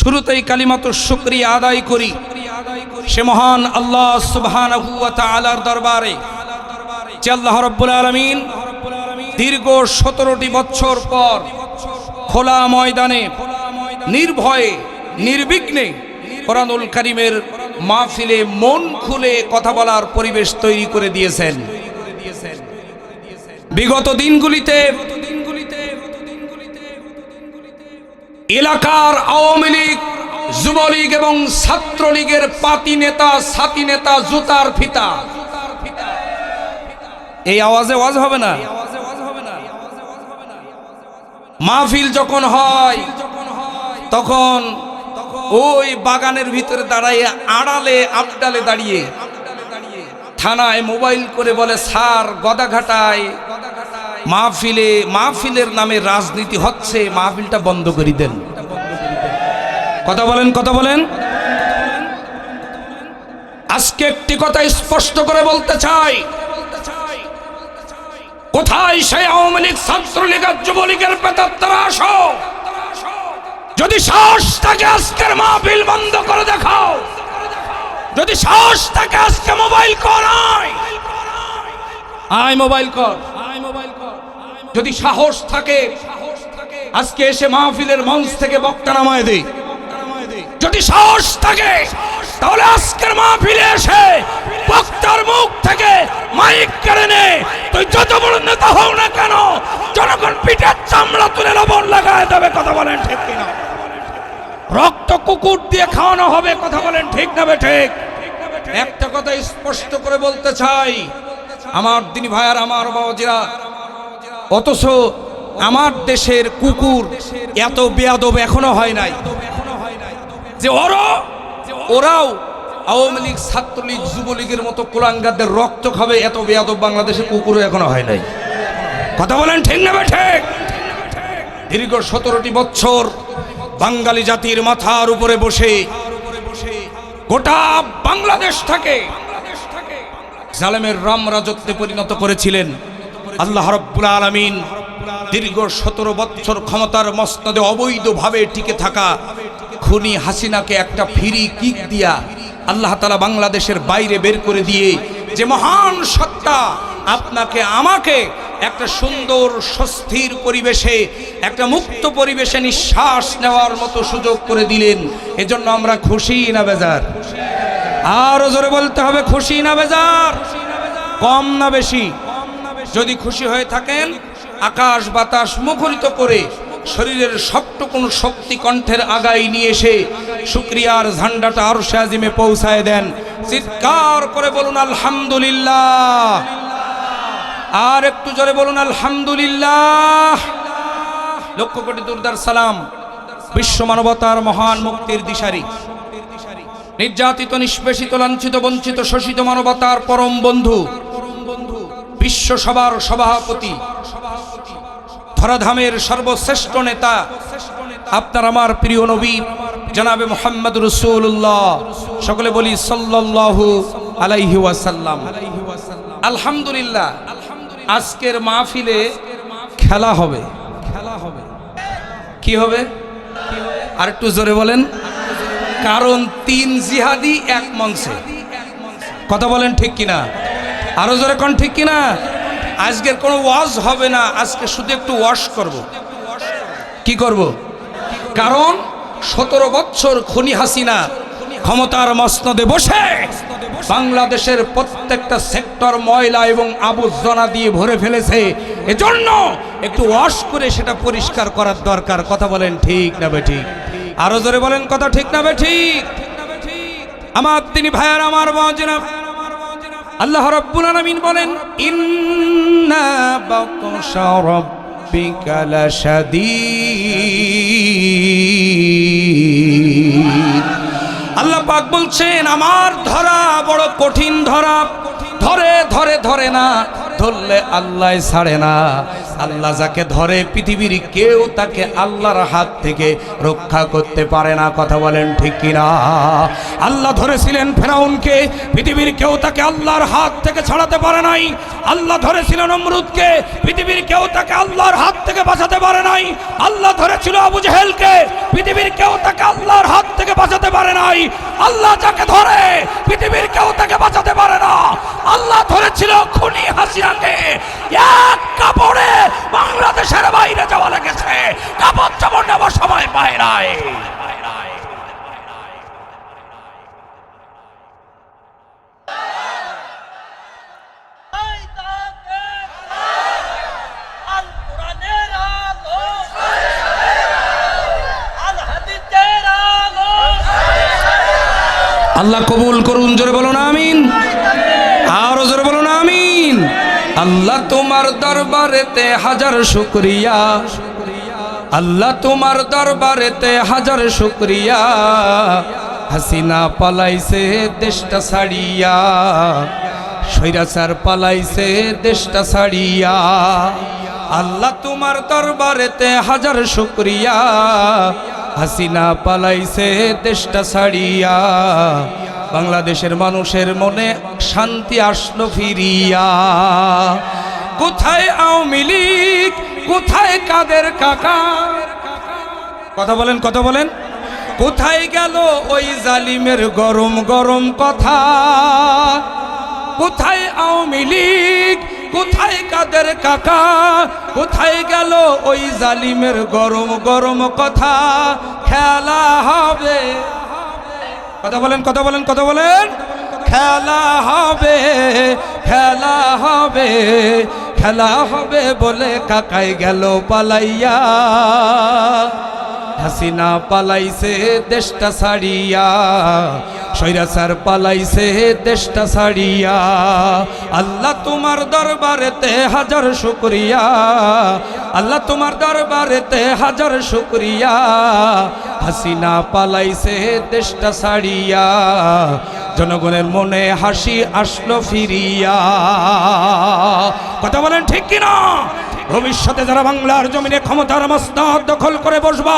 শুরুতেই কালিমাতুশ শুকরিয়া আদায় করি সে মহান আল্লাহ সুবহানাহু ওয়া তাআলার দরবারে যে আল্লাহ রাব্বুল আলামিন দীর্ঘ 17টি বছর পর খোলা ময়দানে নির্ভয়ে নির্বিঘ্নে কোরআনুল কারীমের মাহফিলে মন খুলে কথা বলার পরিবেশ তৈরি করে দিয়েছেন। বিগত দিনগুলিতে এলাকার আওয়ামী লীগ, যুবলীগ এবং ছাত্রলীগের পাতি নেতা, সাথী নেতা, জুতার ফিতা, এই আওয়াজে ওয়াজ হবে না। মাহফিল যখন হয় তখন ওই বাগানের ভিতরে দাঁড়াইয়ে আড়ালে আবডালে দাঁড়িয়ে থানায় মোবাইল করে বলে, স্যার গদাঘাটায় মাহফিলের নামে রাজনীতি হচ্ছে, মাহফিলটা বন্ধ করে দেন। কথা বলেন। আজকে একটি কথা স্পষ্ট করে বলতে চাই, কোথায় সেই আওয়ামী লীগ, ছাত্রলীগ আর যুবলীগের প্রেতাত্মারা? আসো, যদি সাহস থাকে আজকের মাহফিল বন্ধ করে দেখাও, যদি সাহস থাকে আজকে মোবাইল কর, আয় মোবাইল কর, যদি সাহস থাকে আজকে এসে মাহফিলের মঞ্চ থেকে বক্তা নামায় দে, যদি সাহস থাকে তাহলে আজকের মাহফিলে এসে বক্তার মুখ থেকে মাইক কেড়ে নে। তুই যত বড় নেতা হও না কেন, জনগণ পিঠের চামড়া তুলে লবণ লাগায় দেবে। কথা বলেন ঠিক কিনা? রক্ত কুকুর দিয়ে খাওয়ানো হবে। কথা বলেন ঠিক না ঠিক? একটা কথা স্পষ্ট করে বলতে চাই, আমার দিনী ভাইয়ার, আমার বাবাজিরা, অথচ আমার দেশের কুকুর এত বেয়াদব এখনো হয় নাই যে ওরাও আওয়ামী লীগ, ছাত্রলীগ, যুবলীগের মতো কুলাঙ্গারদের রক্ত খাবে। এত বেয়াদব বাংলাদেশের কুকুরও এখনো হয় নাই। কথা বলেন ঠিক না ঠিক? দীর্ঘ 17টি বছর বাঙালি জাতির মাথার উপরে বসে গোটা বাংলাদেশটাকে জালেমের রাম রাজত্বে পরিণত করেছিলেন আল্লাহ রাব্বুল আলামিন। দীর্ঘ 17 বছর ক্ষমতার মসনদে অবৈধভাবে টিকে থাকা খুনি হাসিনাকে একটা ফ্রি কিক দিয়া আল্লাহ তাআলা বাংলাদেশের বাইরে বের করে দিয়ে যে মহান সত্তা আপনাকে আমাকে একটা সুন্দর স্বস্তির পরিবেশে, একটা মুক্ত পরিবেশে নিঃশ্বাস নেওয়ার মতো সুযোগ করে দিলেন, এজন্য আমরা খুশি না বেজার? আরো জোরে বলতে হবে, খুশি না বেজার? কম না বেশি? যদি খুশি হয়ে থাকেন আকাশ বাতাস মুখরিত করে শরীরের সবটুকুন শক্তি কণ্ঠের আগায় নিয়ে এসে শুকরিয়ার ঝান্ডাটা আরশে আজিমে পৌঁছায় দেন। চিৎকার করে বলুন আলহামদুলিল্লাহ। আর একটু জোরে বলুন আলহামদুলিল্লাহ। লক্ষ কোটি দুরদার সালাম বিশ্ব মানবতার মহান মুক্তির দিশারি, নির্যাতিত, নিষ্পেষিত, লাঞ্ছিত, বঞ্চিত, শোষিত মানবতার পরম বন্ধু, বিশ্ব সভার সভাপতি, ধরাধামের সর্বশ্রেষ্ঠ নেতা, আপনার আমার প্রিয় নবী জনাবে মুহাম্মদ রাসূলুল্লাহ, সকলে বলি সাল্লাল্লাহু আলাইহি ওয়াসাল্লাম। আলহামদুলিল্লাহ, আজকের মাহফিলে খেলা হবে। কি হবে? আর একটু জোরে বলেন। কারণ 3 জিহাদি এক মঞ্চে। কথা বলেন ঠিক কিনা? আরো জোরে কোন ঠিক কিনা? আজকের কোনো ওয়াজ হবে না, আজকে শুধু একটু ওয়াশ করব। কি করব? কারণ 17 বছর খুনি হাসিনা ক্ষমতার মসনদে বসে বাংলাদেশের প্রত্যেকটা সেক্টর ময়লা এবং আবর্জনা দিয়ে ভরে ফেলেছে। এজন্য একটু ওয়াশ করে সেটা পরিষ্কার করার দরকার। কথা বলেন ঠিক না বেঠিক? আরো জোরে বলেন, কথা ঠিক না বেঠিক? আমার তিনি ভাইয়ার, আমার বাবাজিরা, আল্লাহ রাব্বুল আলামিন বলেন, ইন্না বাতশা রাব্বিকা লাশাদীদ। আল্লাহ পাক বলছেন, আমার ধরা বড় কঠিন ধরা, ধরে না, ধরলে আল্লাহ ছাড়ে না। আল্লাহ যাকে ধরে পৃথিবীর কেউ তাকে আল্লাহর হাত থেকে রক্ষা করতে পারে না। কথা বলেন ঠিক কিনা? আল্লাহ ধরেছিলেন ফেরাউনকে, পৃথিবীর কেউ তাকে আল্লাহর হাত থেকে ছাড়াতে পারে নাই। আল্লাহ ধরেছিলেন নমরুদকে, পৃথিবীর কেউ তাকে আল্লাহর হাত থেকে বাঁচাতে পারে নাই। আল্লাহ ধরেছিল আবু জেহেলকে, পৃথিবীর কেউ তাকে আল্লাহর হাত আল্লাহ যাকে ধরে পৃথিবীর কেউ তাকে বাঁচাতে পারে না। আল্লাহ ধরেছিল খুনি হাসিনাকে, এক কাপড়ে বাংলাদেশের বাইরে যাওয়া লেগেছে, কাপড় চাপড় নেওয়ার সময় পায় নাই। আল্লাহ কবুল করুন, জোরে বলুন আমিন, আরো জোরে বলুন আমিন। আল্লাহ তোমার দরবারেতে হাজার শুকরিয়া, আল্লাহ তোমার দরবারেতে হাজার শুকরিয়া, হাসিনা পালাইছে দেশটা ছাড়িয়া, স্বৈরাচার পালাইছে দেশটা ছাড়িয়া। আল্লাহ তোমার দরবারেতে হাজার শুকরিয়া, হাসিনা পালাইছে দেশটা ছাড়িয়া, বাংলাদেশের মানুষের মনে শান্তি আসলো ফিরিয়া। কোথায় আওয়ামী লীগ, কোথায় কাদের কাকা, কথা বলেন কথা বলেন, কোথায় গেল ওই জালিমের গরম গরম কথা? কোথায় আওয়ামী লীগ, কোথায় কাদের কাকা, কোথায় গেল ওই জালিমের গরম গরম কথা? খেলা হবে, কথা বলেন কথা বলেন কথা বলেন, খেলা হবে, খেলা হবে, খেলা হবে বলে কাকাই গেল পালাইয়া, হাসিনা পালাইছে দেশটা ছাড়িয়া, স্বৈরাচার পালাইছে দেশটা ছাড়িয়া। আল্লাহ তোমার দরবারেতে হাজার শুকরিয়া, আল্লাহ তোমার দরবারেতে হাজার শুকরিয়া, হাসিনা পালাইছে দেশটা ছাড়িয়া, জনগণের মনে হাসি আসলো ফিরিয়া। কথা বলেন ঠিক কিনা? ভবিষ্যতে যারা বাংলার জমিনে ক্ষমতার মসনদ দখল করে বসবা,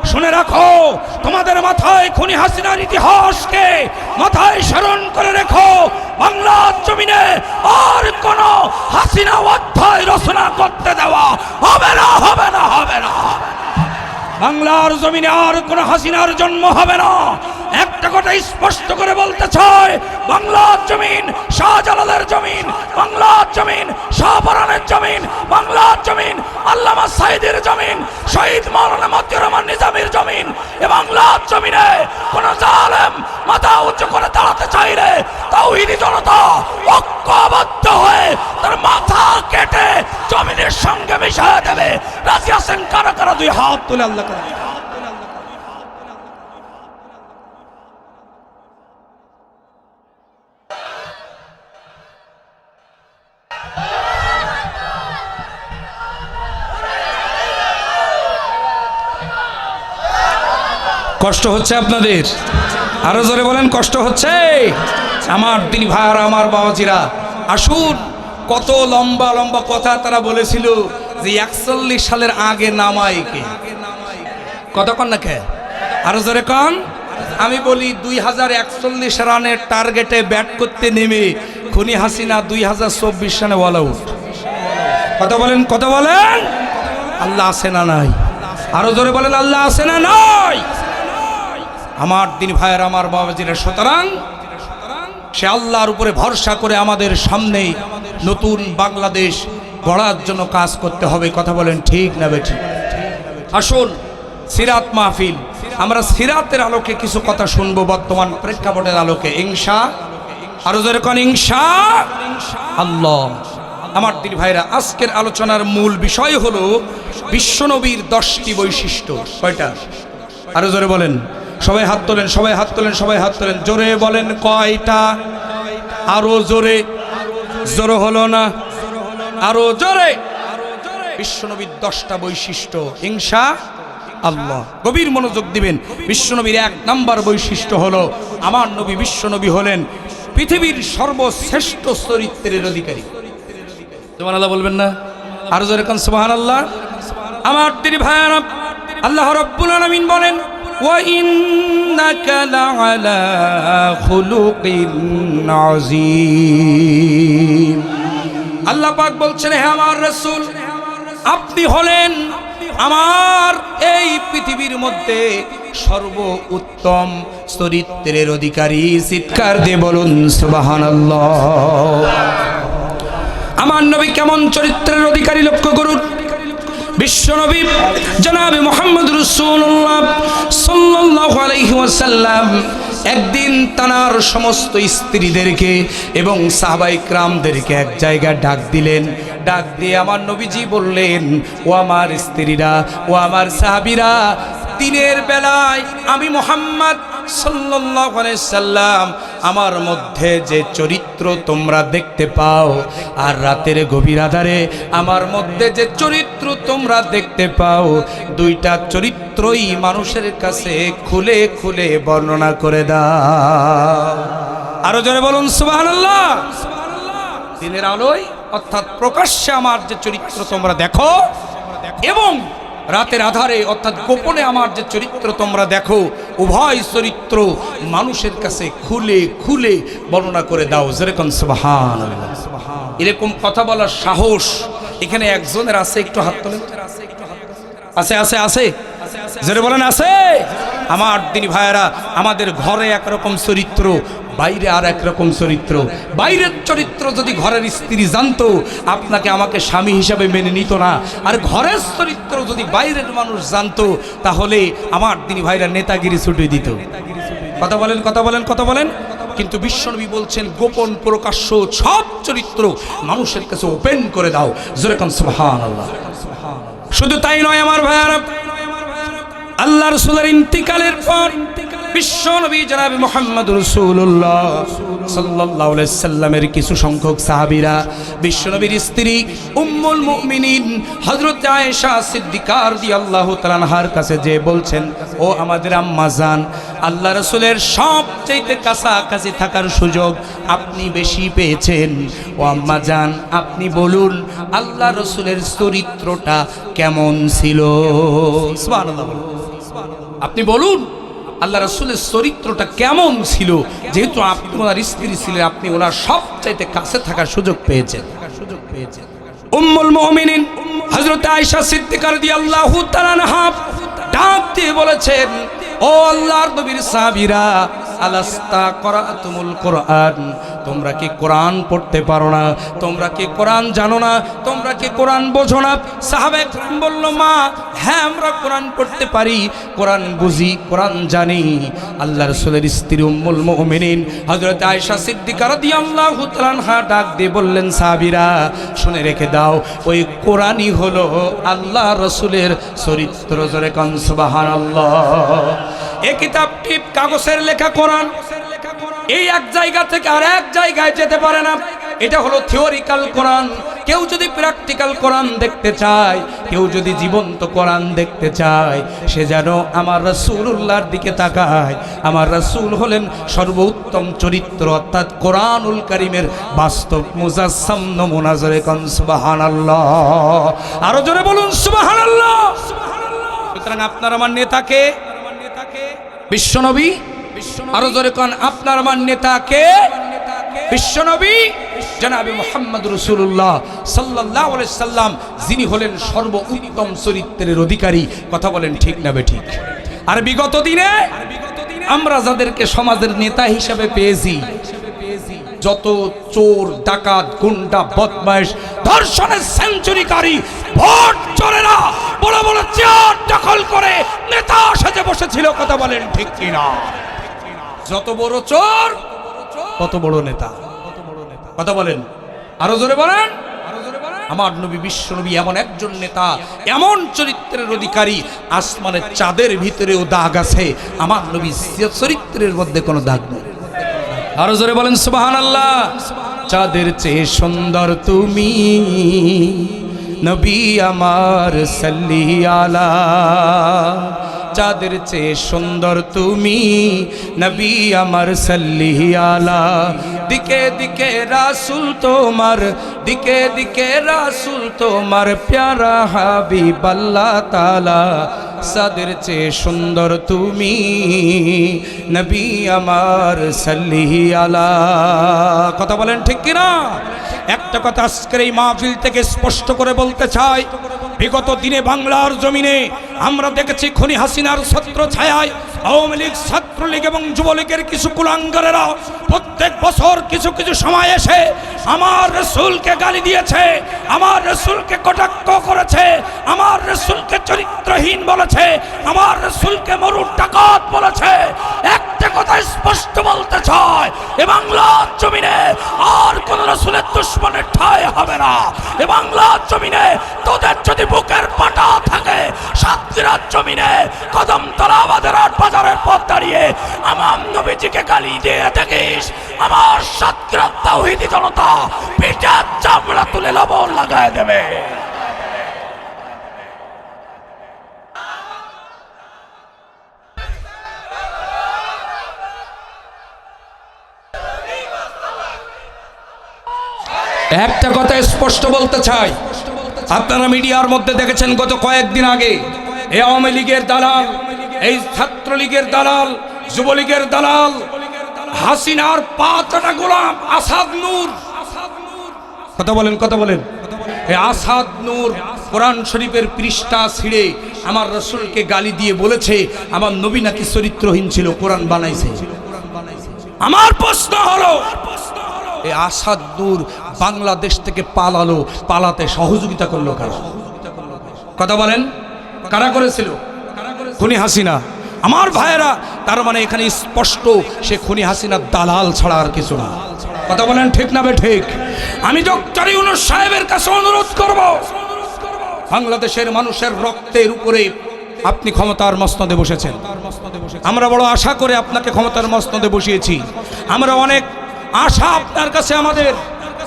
শুনে রাখো, তোমাদের মাথায় খুনি হাসিনার ইতিহাসকে মাথায় স্মরণ করে রেখো। বাংলার জমিনে আর কোন হাসিনা অধ্যায় রচনা করতে দেওয়া হবে না, হবে না, হবে না। বাংলার জমিনে আর কোন হাসিনার জন্ম হবে না। একটা কথা স্পষ্ট করে বলতে চাই, বাংলার জমিন শাহজালালের জমিন, বাংলার জমিন শাহপরানের জমিন, বাংলার জমিন আল্লামা সাইদের জমিন, শহীদ মাওলানা মতিউর রহমান নিজামীর জমিন। এ বাংলার জমিনে কোন জালেম মাথা উঁচু করে দাঁড়াতে চাইলে তাওহীদি জনতা ঐক্যবদ্ধ হয়ে তার মাথা কেটে জমিনের সঙ্গে মিশিয়ে দেবে। রাজি আছেন কারা কারা? দুই হাত তুলে আল্লাহ করে। কষ্ট হচ্ছে আপনাদের? আরো জোরে বলেন, কষ্ট হচ্ছে? আমার দিনী ভাইরা, আমার বাবাজিরা, আসুন। কত লম্বা লম্বা কথা তারা বলেছিল যে 41 সালের আগে নামাইকে, কত কন না কে? আরো জোরে কন। আমি বলি 2041 রানের টার্গেটে ব্যাট করতে নেমে খুনি হাসিনা 2024 সালে অল আউট। কথা বলেন কথা বলেন। আল্লাহ আছে না নাই? আরো জোরে বলেন, আল্লাহ আছে না নাই? আমার দিন ভাইয়ের, আমার বাবাজিরা, সুতরাং সে আল্লাহর উপরে ভরসা করে আমাদের সামনেই নতুন বাংলাদেশ গড়ার জন্য কাজ করতে হবে। কথা বলেন ঠিক না বেঠিক? আসুন, সিরাত মাহফিল, আমরা সিরাতের আলোকে কিছু কথা শুনবো বর্তমান প্রেক্ষাপটের আলোকে, ইনশা। আরো জোরে কোন ইনশা আল্লাহ। আমার দিন ভাইরা, আজকের আলোচনার মূল বিষয় হলো বিশ্বনবীর 10টি বৈশিষ্ট্য। কয়টা? আরো জোরে বলেন, সবাই হাত তোলেন, সবাই হাত তোলেন, সবাই হাত তোলেন, জোরে বলেন কয়টা? আরো জোরে, জোরে হলো না, আরো জোরে। বিশ্বনবীর 10টা বৈশিষ্ট্য, ইনশা আল্লাহ। গভীর মনোযোগ দিবেন। বিশ্বনবীর 1 নাম্বার বৈশিষ্ট্য হলো, আমার নবী বিশ্বনবী হলেন পৃথিবীর সর্বশ্রেষ্ঠ চরিত্রের অধিকারী। সুবহানাল্লাহ বলবেন না? আরো জোরে কোন সুবহানাল্লাহ। আমার দিনী ভাইরা, আল্লাহ রাব্বুল আলামিন বলেন, ওয়া ইন্নাকা লাআলা খুলুকিন আযীম। আল্লাহ পাক বলছেন, হে আমার রাসূল, আপনি হলেন আমার এই পৃথিবীর মধ্যে সর্ব উত্তম চরিত্রের অধিকারী। চিৎকার দিয়ে বলুন সুবহানাল্লাহ। আমার নবী কেমন চরিত্রের অধিকারী লক্ষ্য করুন। বিশ্বনবী জনাবে মুহাম্মদ রাসূলুল্লাহ সাল্লাল্লাহু আলাইহি ওয়াসাল্লাম একদিন তানার সমস্ত স্ত্রীদেরকে এবং সাহাবায়ে কিরামদেরকে এক জায়গায় ডাক দিলেন। ডাক দিয়ে আমার নবীজি বললেন, ও আমার স্ত্রীরা, ও আমার সাহাবীরা, দিনের বেলায় আমি মুহাম্মদ সাল্লাল্লাহু আলাইহি সাল্লাম আমার মধ্যে যে চরিত্র তোমরা দেখতে পাও, আর রাতের গভীর আধারে আমার মধ্যে যে চরিত্র তোমরা দেখতে পাও, দুইটা চরিত্রই মানুষের কাছে খুলে খুলে বর্ণনা করে দাও। আরো জোরে বলুন সুবহানাল্লাহ। দিনের আলোয় অর্থাৎ প্রকাশ্যে আমার যে চরিত্র তোমরা দেখো, এবং রাতের আধারে অর্থাৎ গোপনে আমার যে চরিত্র তোমরা দেখো, উভয় চরিত্র মানুষের কাছে খুলে খুলে বর্ণনা করে দাও। যেরকম সুবহানাল্লাহ। এরকম কথা বলার সাহস এখানে একজনের আছে? একটু হাত তোলেন। আছে আছে আছে, জোরে বলেন আছে। আমার দিনী ভাইয়েরা, আমাদের ঘরে একরকম চরিত্র, বাইরে আর একরকম চরিত্র। বাইরের চরিত্র যদি ঘরের স্ত্রী জানতো, আপনাকে আমাকে স্বামী হিসাবে মেনে নিত না। আর ঘরের চরিত্র যদি বাইরের মানুষ জানতো, তাহলে আমার দিনী ভাইরা নেতাগিরি ছুটিয়ে দিত। কথা বলেন, কথা বলেন, কথা বলেন। কিন্তু বিশ্বনবী বলছেন, গোপন প্রকাশ্য সব চরিত্র মানুষের কাছে ওপেন করে দাও। জোরে কোন সুবহানাল্লাহ। শুধু তাই নয় আমার ভাইয়ারা, আল্লাহ রাসূলের ইন্তিকালের পর বিশ্বনবী জনাবে মুহাম্মদ রাসূলুল্লাহ সাল্লাল্লাহু আলাইহি সাল্লামের কিছু সংখ্যক সাহাবীরা বিশ্বনবীর স্ত্রী উম্মুল মুমিনিন হযরত আয়েশা সিদ্দিকা রাদিয়াল্লাহু তাআলা আনহার কাছে যে বলছেন, ও আমাদের আম্মা জান, আল্লাহ রাসূলের সবচেয়ে কাছাকাছি থাকার সুযোগ আপনি বেশি পেয়েছেন। ও আম্মা জান, আপনি বলুন আল্লাহ রাসূলের চরিত্রটা কেমন ছিল? সুবহানাল্লাহ। আপনি বলুন আল্লাহ রাসূলের চরিত্রটা কেমন ছিল? যেহেতু আপনি ওনার স্ত্রী ছিলেন, আপনি ওনার সবচাইতে কাছে থাকার সুযোগ পেয়েছেন। উম্মুল মুমিনিন হযরত আয়েশা সিদ্দিকা রাদিয়াল্লাহু তাআলা আনহা ডাক দিয়ে বলেছেন, ও আল্লাহর নবীর সাহাবীরা, আলাস্তা করাতুমুল কোরআন, তোমরা কি কোরআন পড়তে পারো না? তোমরা কি কোরআন জানো না? তোমরা কি কোরআন বোঝো না? সাহাবায়ে কেরাম বলল, মা হ্যাঁ আমরা কোরআন পড়তে পারি, কোরআন বুঝি, কোরআন জানি। আল্লাহ রাসূলের স্ত্রী উম্মুল মুমিনিন হযরত আয়েশা সিদ্দিকা রাদিয়াল্লাহু তাআলা আনহা ডাক দিয়ে বললেন, সাহাবীরা শুনে রেখে দাও, ওই কোরআনই হলো আল্লাহ রাসূলের চরিত্র। জোরে কোন সুবহানাল্লাহ। এই কিতাবটি কাগজের লেখা কোরআন, এই এক জায়গা থেকে আর এক জায়গায় যেতে পারে না। এটা হলো থিওরিক্যাল কোরআন। কেউ যদি প্র্যাকটিক্যাল কোরআন দেখতে চায়, কেউ যদি জীবন্ত কোরআন দেখতে চায়, সে যেন আমার রাসূলুল্লাহর দিকে তাকায়। আমার রাসূল হলেন সর্বোত্তম চরিত্র, অর্থাৎ কোরআনুল কারীমের বাস্তব মুজাসসাম নমুনা। জোরে কোন সুবহানাল্লাহ। আরো জোরে বলুন সুবহানাল্লাহ। সুতরাং আপনার আমার নেতাকে বিশ্বনবী। আরো জোরে কোন আপনার আমার নেতাকে বিশ্বনবী জনাবে মুহাম্মদ রাসূলুল্লাহ সাল্লাল্লাহু আলাইহি সাল্লাম, যিনি হলেন সর্বোত্তম চরিত্রের অধিকারী। কথা বলেন ঠিক না বেঠিক? আর বিগত দিনে আমরা যাদেরকে সমাজের নেতা হিসেবে পেয়েছি, যত চোর, ডাকাত, গুন্ডা, বদমাইশ, ধর্ষণের সেঞ্চুরিকারী, ভোট চোরেরা বড় বড় চেয়ার দখল করে নেতা সাজে বসেছিল। কথা বলেন ঠিক কিনা? যত বড় চোর তত বড় নেতা। কথা বলেন, আরো জোরে বলেন। আমার নবী বিশ্বনবী এমন একজন নেতা, এমন চরিত্রের অধিকারী, আসমানের চাঁদের ভিতরেও দাগ আছে, আমার নবী চরিত্রের মধ্যে কোনো দাগ নেই। আরো জোরে বলেন সুবহানাল্লাহ। চাঁদের চেয়ে সুন্দর তুমি নবী আমার সাল্লি আলা, চাঁদের চেয়ে সুন্দর তুমি নবী আমার সাল্লি আলা। দিকে দিকে রাসূল তোমার, দিকে দিকে রাসূল তোমার, প্যারা হাবিব আল্লাহ তাআলা চাঁদের চেয়ে সুন্দর তুমি নবী আমার সাল্লি আলা। কথা বলেন ঠিক কিনা? একটা কথা আজকের এই মাহফিল থেকে স্পষ্ট করে বলতে চাই, বিগত দিনে বাংলার জমিনে আমরা দেখেছি খুনি হাসিনার ছত্র ছায়ায় আওয়ামী লীগ, ছাত্রলীগ এবং যুবলীগের কিছু কুলাঙ্গারেরা প্রত্যেক বছর কিছু কিছু সময় এসে আমার রাসূলকে গালি দিয়েছে, আমার রাসূলকে কটাক্ষ করেছে, আমার রাসূলকে চরিত্রহীন বলেছে, আমার রাসূলকে মরুর ডাকাত বলেছে। একটা কথা স্পষ্ট বলতে চাই, এ বাংলার জমিনে আর কোন রাসূলের দুশমনের ঠাঁই হবে না। এ বাংলার জমিনে তোদের যদি বুকের পাটা থাকে, সাতক্ষীরার জমিনে কদমতলা বাজারের পথ দাঁড়িয়ে আমার নবীজিকে গালি দিয়ে থাকিস, আমার সাতক্ষীরার তাওহীদি জনতা পিঠের চামড়া তুলে লবণ লাগায় দেবে। একটা কথা স্পষ্ট বলতে চাই, আপনারা মিডিয়ার মধ্যে দেখেছেন গত কয়েকদিন আগে এই আওয়ামী লীগের দালাল, এই ছাত্রলীগের দালাল, যুবলীগের দালাল, হাসিনার পাঁচটা গোলাম আসাদ নূর, কথা বলেন, এই আসাদ নূর কোরআন শরীফের পৃষ্ঠা ছিঁড়ে আমার রাসূলকে গালি দিয়ে বলেছে আমার নবী নাকি চরিত্রহীন ছিল, কোরআন বানাইছে। আমার প্রশ্ন হলো, এই আসাদ নূর বাংলাদেশ থেকে পালাতে সহযোগিতা করলো কারা? কথা বলেন, কারা করেছিল? খুনি হাসিনা। আমার ভাইয়েরা, তার মানে এখানে স্পষ্ট সে খুনি হাসিনার দালাল ছাড়া আর কিছু না। কথা বলেন ঠিক না ঠিক? আমি ডক্টর ইউনূস সাহেবের কাছে অনুরোধ করব, বাংলাদেশের মানুষের রক্তের উপরে আপনি ক্ষমতার মসনদে বসেছেন, আমরা বড় আশা করে আপনাকে ক্ষমতার মসনদে বসিয়েছি। আমরা অনেক আশা আপনার কাছে, আমাদের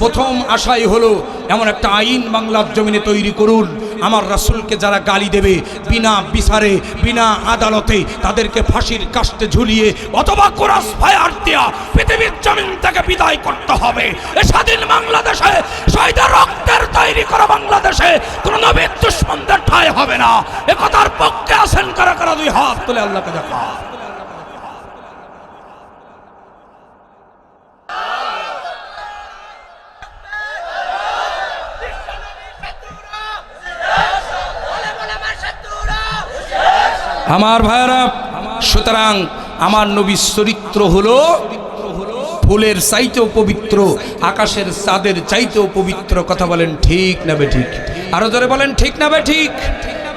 প্রথম আশাই হলো এমন একটা আইন বাংলার জমিনে তৈরি করুন, আমার রাসূলকে যারা গালি দেবে বিনা বিচারে বিনা আদালতে তাদেরকে ফাঁসির কাস্টে ঝুলিয়ে অথবা ক্রস ফায়ার দিয়া পৃথিবীর জমিন থেকে বিদায় করতে হবে। এ স্বাধীন বাংলাদেশে শহীদের রক্তের তৈরি করা বাংলাদেশে কোন নবীর দুশমনদের ঠাঁই হবে না। এ কথার পক্ষে আছেন কারা কারা? দুই হাত তুলে আল্লাহকে দেখা। আমার ভাইরা, সুতরাং আমার নবীর চরিত্র হলো ফুলের চাইতেও পবিত্র, আকাশের চাঁদের চাইতেও পবিত্র। কথা বলেন ঠিক না বেঠিক? আরো জোরে বলেন ঠিক না বেঠিক?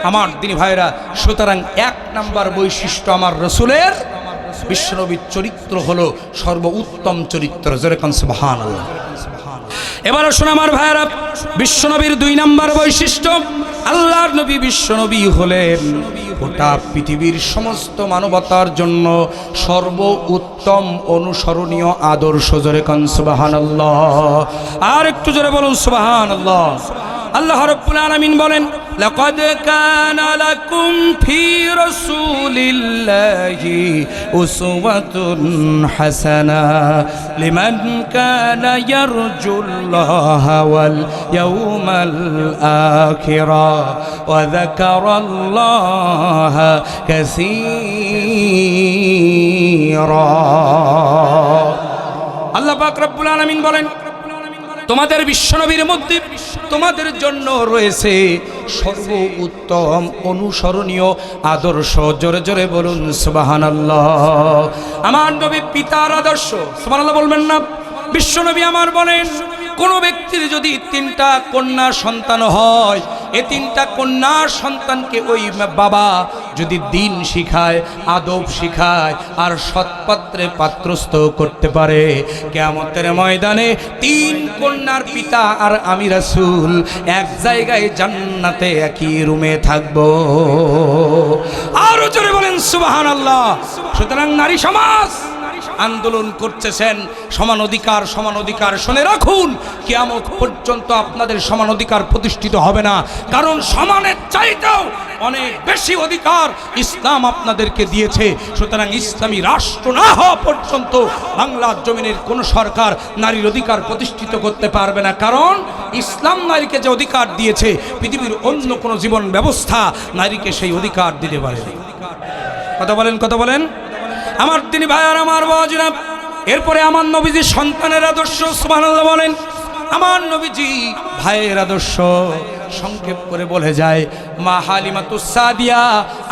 আমার দিনী ভাইরা, সুতরাং এক নাম্বার বৈশিষ্ট্য আমার রাসূলের, বিশ্বনবীর চরিত্র হলো সর্বোত্তম চরিত্র। জোরে কোন সুবহানাল্লাহ। এবার আসুন আমার ভাইরা, বিশ্বনবীর দুই নাম্বার বৈশিষ্ট্য, আল্লাহর নবী বিশ্বনবী হলেন গোটা পৃথিবীর সমস্ত মানবতার জন্য সর্বোত্তম অনুসরণীয় আদর্শ। জোরে কোন সুবহানাল্লাহ। আর একটু জোরে বলুন সুবহানাল্লাহ। আল্লাহ রাব্বুল আলামিন বলেন, লাকাদ কানা লাকুম ফি রাসূলিল্লাহি উসওয়াতুন হাসানা লিমান কানা ইয়ারজুল্লাহা ওয়াল ইয়াউমাল আখিরা ওয়া যাকারাল্লাহা কাসীরা। আল্লাহ পাক রব্বুল আলামিন বলেন, তোমাদের বিশ্বনবীর মধ্যে তোমাদের জন্য রয়েছে সর্বোত্তম অনুসরণীয় আদর্শ। জোরে জোরে বলুন সুবহানাল্লাহ। আমার নবী পিতার আদর্শ, সুবহানাল্লাহ বলবেন না? বিশ্বনবী আমার বলেন, কোনো ব্যক্তির যদি 3টা কন্যা সন্তান হয়, এই 3টা কন্যা সন্তানকে ওই বাবা যদি দিন শিখায়, আদব শিখায় আর সৎপাত্রে পাত্রস্থ করতে পারে, কিয়ামতের ময়দানে 3 কন্যার পিতা আর আমি রাসূল এক জায়গায় জান্নাতে একই রুমে থাকবো। আরো জোরে বলেন সুবহানাল্লাহ। সুতরাং নারী সমাজ আন্দোলন করতেছেন সমান অধিকার সমান অধিকার। শুনে রাখুন, কিয়ামত পর্যন্ত আপনাদের সমান অধিকার প্রতিষ্ঠিত হবে না, কারণ সমানের চাইতেও অনেক বেশি অধিকার ইসলাম আপনাদেরকে দিয়েছে। সুতরাং ইসলামী রাষ্ট্র না হওয়া পর্যন্ত বাংলার জমিনের কোনো সরকার নারীর অধিকার প্রতিষ্ঠিত করতে পারবে না, কারণ ইসলাম নারীকে যে অধিকার দিয়েছে পৃথিবীর অন্য কোনো জীবন ব্যবস্থা নারীকে সেই অধিকার দিতে পারে। কথা বলেন, কথা বলেন আমার তিনি ভাইয়ার, আমার বাবাজিরা। এরপরে আমার নবীজির সন্তানের আদর্শ, সুবহানাল্লাহ বলেন। আমার নবীজি ভাইয়ের আদর্শ সংক্ষেপ করে বলে যায়, মা হালিমাতুস সাদিয়া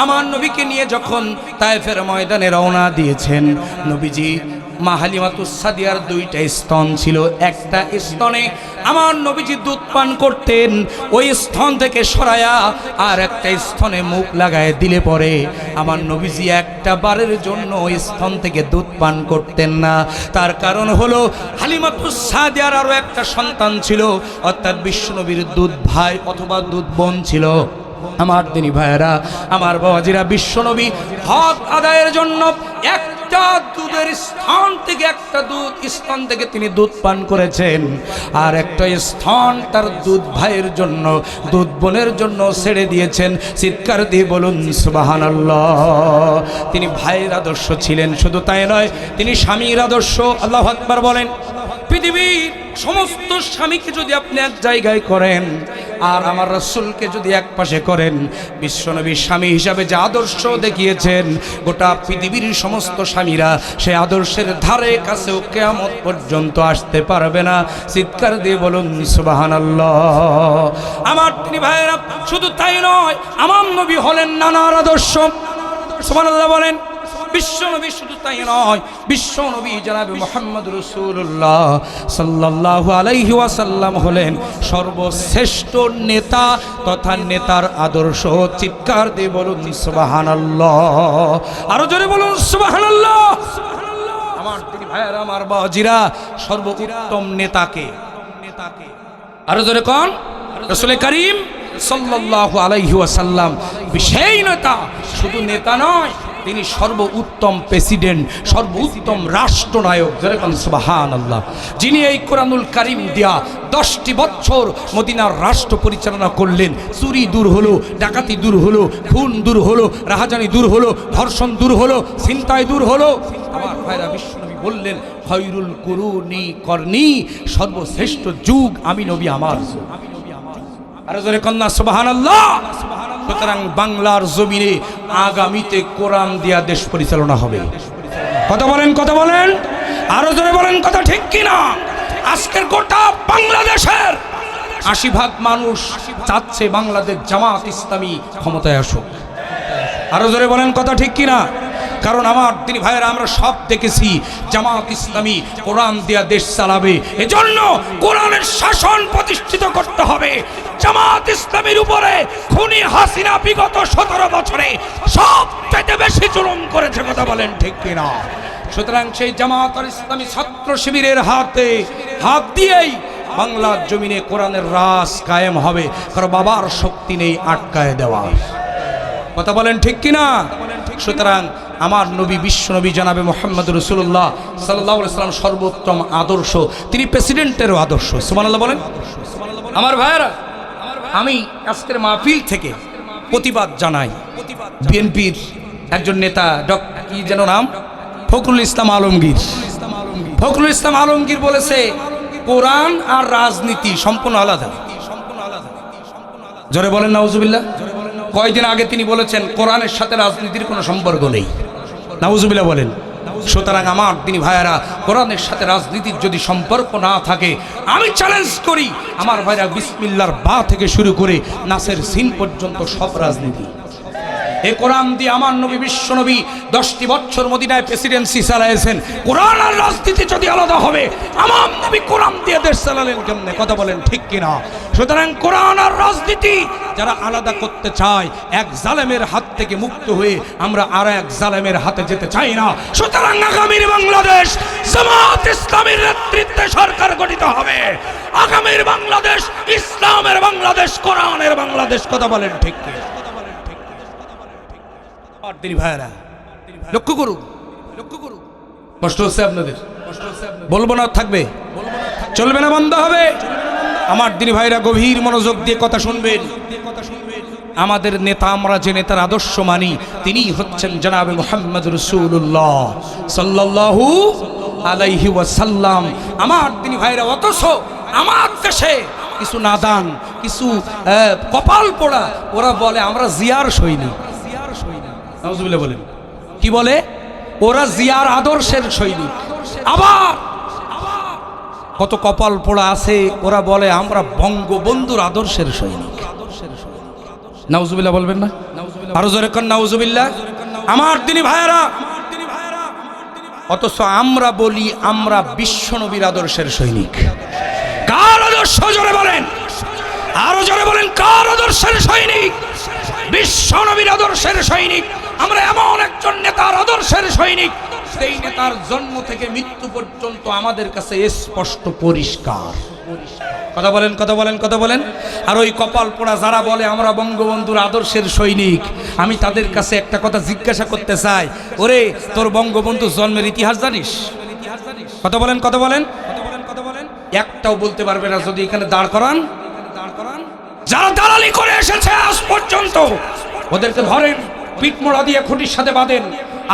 আমার নবীকে নিয়ে যখন তায়েফের ময়দানে রওনা দিয়েছেন, নবীজি মা হালিমাতুস সাদিয়ার দুইটা স্তন ছিল। একটা স্তনে আমার নবীজি দুধ পান করতেন, ওই স্তন থেকে সরায়া আর একটা স্তনে মুখ লাগায় দিলে পরে আমার নবীজি একটা বারের জন্য ওই স্তন থেকে দুধ পান করতেন না। তার কারণ হলো হালিমাতুস সাদিয়ার আরো একটা সন্তান ছিল, অর্থাৎ বিশ্বনবীর দুধ ভাই অথবা দুধ বোন ছিল। আমার দিনী ভাইয়েরা, আমার বাবাজিরা, বিশ্বনবী হক আদায়ের জন্য একটা দুধের স্থান থেকে একটা দুধ স্তন থেকে তিনি দুধ পান করেছেন, আর একটা স্থান তার দুধ ভাইয়ের জন্য দুধ বোনের জন্য ছেড়ে দিয়েছেন। চিৎকার দিয়ে বলুন সুবহানাল্লাহ। তিনি ভাইয়ের আদর্শ ছিলেন, শুধু তাই নয়, তিনি স্বামীর আদর্শ। আল্লাহু আকবার বলেন। পৃথিবীর সমস্ত স্বামীকে যদি আপনি এক জায়গায় করেন আর আমার রাসূলকে যদি এক পাশে করেন, বিশ্বনবীর স্বামী হিসাবে যে আদর্শ দেখিয়েছেন, গোটা পৃথিবীর সমস্ত স্বামীরা সে আদর্শের ধারে কাছেও কিয়ামত পর্যন্ত আসতে পারবে না। চিৎকার দিয়ে বলুন সুবহানাল্লাহ। আমার তিনি ভাইয়েরা, শুধু তাই নয়, আমার নবী হলেন নানার আদর্শ। সুবহানাল্লাহ বলেন। বিশ্বনবী শুধু তাই নয়, বিশ্বনবী জনাবে মুহাম্মদ রাসূলুল্লাহ সাল্লাল্লাহু আলাইহি ওয়াসাল্লাম হলেন সর্বশ্রেষ্ঠ নেতা তথা নেতার আদর্শ। চিৎকার দিয়ে বলুন সুবহানাল্লাহ, আরো জোরে বলুন সুবহানাল্লাহ। আমার তিনি ভাইয়েরা, আমার বাজিরা, সর্বোত্তম নেতাকে আরো জোরে কোন? রাসূল করিম সাল্লাল্লাহু আলাইহি ওয়াসাল্লাম। বিশেষ নেতা, শুধু নেতা নয়, তিনি সর্বোত্তম প্রেসিডেন্ট, সর্বোত্তম রাষ্ট্রনায়ক। যেরকম সুবহানাল্লাহ। যিনি এই কোরআনুল কারীম দিয়া 10টি বছর মদিনার রাষ্ট্র পরিচালনা করলেন। চুরি দূর হলো, ডাকাতি দূর হলো, খুন দূর হলো, রাহাজানি দূর হলো, ধর্ষণ দূর হলো, ছিনতাই দূর হলো। আমার ভাইরা, বিশ্বনবী বললেন, খায়রুল কুরুনি করনি, সর্বশ্রেষ্ঠ যুগ আমি নবী আমার। আরো জোরে কন্যা সুবহানাল্লাহ। সুতরাং বাংলার জমিনে আগামীতে কোরআন দিয়া দেশ পরিচালনা হবে। কথা বলেন, কথা বলেন, আরো জোরে বলেন, কথা ঠিক কিনা? আজকের গোটা বাংলাদেশের 80% মানুষ চাচ্ছে বাংলাদেশ জামাত ইসলামী ক্ষমতায় আসুক। আরো জোরে বলেন, কথা ঠিক কিনা? কারণ আমার দিনী ভাইয়েরা, আমরা সব দেখেছি জামাত ইসলামী কোরআন দিয়া দেশ চালাবে। এজন্য কোরআনের শাসন প্রতিষ্ঠিত করতে হবে। জামাত ইসলামীর উপরে খুনি হাসিনা বিগত 17 বছরে সবচেয়ে বেশি জুলুম করেছে। কথা বলেন ঠিক কিনা? সুতরাং সেই জামাত আর ইসলামী ছাত্র শিবিরের হাতে হাত দিয়েই বাংলার জমিনে কোরআনের রাজ কায়েম হবে। কারণ বাবার শক্তি নেই আটকায় দেওয়া। কথা বলেন ঠিক কিনা? সুতরাং আমার নবী বিশ্বনবী জনাবে মুহাম্মদ রাসূলুল্লাহ সাল্লাল্লাহু আলাইহি ওয়াসাল্লাম সর্বোত্তম আদর্শ, তিনি প্রেসিডেন্টেরও আদর্শ। সুবহানাল্লাহ বলেন। আমার ভাইয়েরা, আমি আজকের মাহফিল থেকে প্রতিবাদ জানাই। বিএনপির একজন নেতা কি যেন নাম, ফখরুল ইসলাম আলমগীর। ফখরুল ইসলাম আলমগীর বলেছে কোরআন আর রাজনীতি সম্পূর্ণ আলাদা। জোরে বলেন নাউজুবিল্লাহ। কয়েকদিন আগে তিনি বলেছেন কোরআনের সাথে রাজনীতির কোনো সম্পর্ক নেই। নাউজুবিল্লাহ বলেন। সুতরাং আমার দিনী ভাইয়েরা, কোরআনের সাথে রাজনীতির যদি সম্পর্ক না থাকে, আমি চ্যালেঞ্জ করি আমার ভাইরা, বিসমিল্লাহর বা থেকে শুরু করে নাসের সিন পর্যন্ত সব রাজনীতি। এই কোরআন দিয়ে আমার নবী বিশ্বনবী 10টি বছর মদিনায় প্রেসিডেন্সি চালাইছেন। কোরআন আর রাজনীতি যদি আলাদা হবে, আমার নবী কোরআন দিয়ে দেশ চালালেন কেমনে? কথা বলেন ঠিক কিনা? সুতরাং কোরআন আর রাজনীতি যারা আলাদা করতে চায়, এক জালেমের হাত থেকে মুক্ত হয়ে আমরা আর এক জালেমের হাতে যেতে চাই না। সুতরাং আগামীর বাংলাদেশ জামাত ইসলামীর নেতৃত্বে সরকার গঠিত হবে। আগামীর বাংলাদেশ ইসলামের বাংলাদেশ, কোরআনের বাংলাদেশ। কথা বলেন ঠিক কিনা? ভাইরা, লক্ষ্য করুন, লক্ষ্য করুন, কষ্ট হচ্ছে আপনাদের? বলবো না থাকবে? চলবে না, বন্ধ হবে? আমার দিনী ভাইরা গভীর মনোযোগ দিয়ে কথা শুনবেন। আমাদের নেতা, আমরা যে নেতার আদর্শ মানি, তিনি হচ্ছেন জনাবে মুহাম্মদ রাসূলুল্লাহ সাল্লাল্লাহু আলাইহি ওয়াসাল্লাম। আমার দিনী ভাইরা, অথচ আমার দেশে কিছু নাদান, কিছু কপাল পোড়া, ওরা বলে আমরা জিয়ার সৈনিক। নাউজুবিল্লাহ বলেন। কি বলে? ওরা জিয়ার আদর্শের সৈনিক। আবার কত কপাল পোড়া আছে, ওরা বলে আমরা বঙ্গবন্ধুর আদর্শের সৈনিক। নাউজুবিল্লাহ বলবেন না? আরো জোরে কোন নাউজুবিল্লাহ। আমার দিনী ভাইয়েরা, অথচ আমরা বলি আমরা বিশ্বনবীর আদর্শের সৈনিক। কার আদর্শ? জোরে বলেন, আরো জোরে বলেন, কার আদর্শের সৈনিক? বিশ্বনবীর আদর্শের সৈনিক। আমরা এমন একজন নেতার আদর্শের সৈনিক, সেই নেতার জন্ম থেকে মৃত্যু পর্যন্ত আমাদের কাছে স্পষ্ট পরিষ্কার। কথা বলেন, কথা বলেন, কথা বলেন। আর ওই কপাল পোড়া যারা বলে আমরা বঙ্গবন্ধুর আদর্শের সৈনিক, আমি তাদের কাছে একটা কথা জিজ্ঞাসা করতে চাই, ওরে তোর বঙ্গবন্ধুর জন্মের ইতিহাস জানিস? কথা বলেন, কথা বলেন, কথা বলেন। একটাও বলতে পারবে না। যদি এখানে দাঁড় করান, যারা দালালি করে এসেছে আজ পর্যন্ত, ওদেরকে ধরেন, পিঠ মোড়া দিয়ে খুঁটির সাথে বাঁধেন,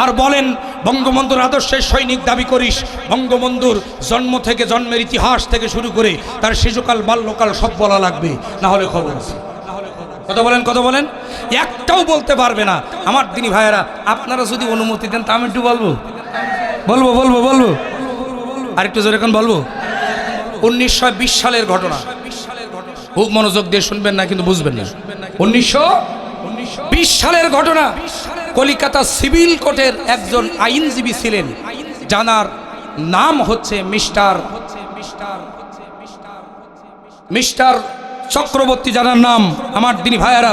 আর বলেন বঙ্গবন্ধুর আদর্শের সৈনিক দাবি করিস। বঙ্গবন্ধুর জন্ম থেকে, জন্মের ইতিহাস থেকে শুরু করে তার শিশুকাল, বাল্যকাল সব বলা লাগবে, না হলে খবর আছে। কথা বলেন, কথা বলেন। একটাও বলতে পারবে না। আমার দিনী ভাইয়েরা, আপনারা যদি অনুমতি দেন তা আমি একটু বলবো, বলবো, বলবো, বলবো, আর একটু জোরে এখন বলবো। 1920 সালের ঘটনা, খুব মনোযোগ দিয়ে শুনবেন না, কিন্তু বুঝবেন না। 1920 সালের ঘটনা। কলিকাতা সিভিল কোর্টের একজন আইনজীবী ছিলেন, জানার নাম হচ্ছে মিস্টার চক্রবর্তী, জানার নাম। আমার দিনী ভাইয়েরা,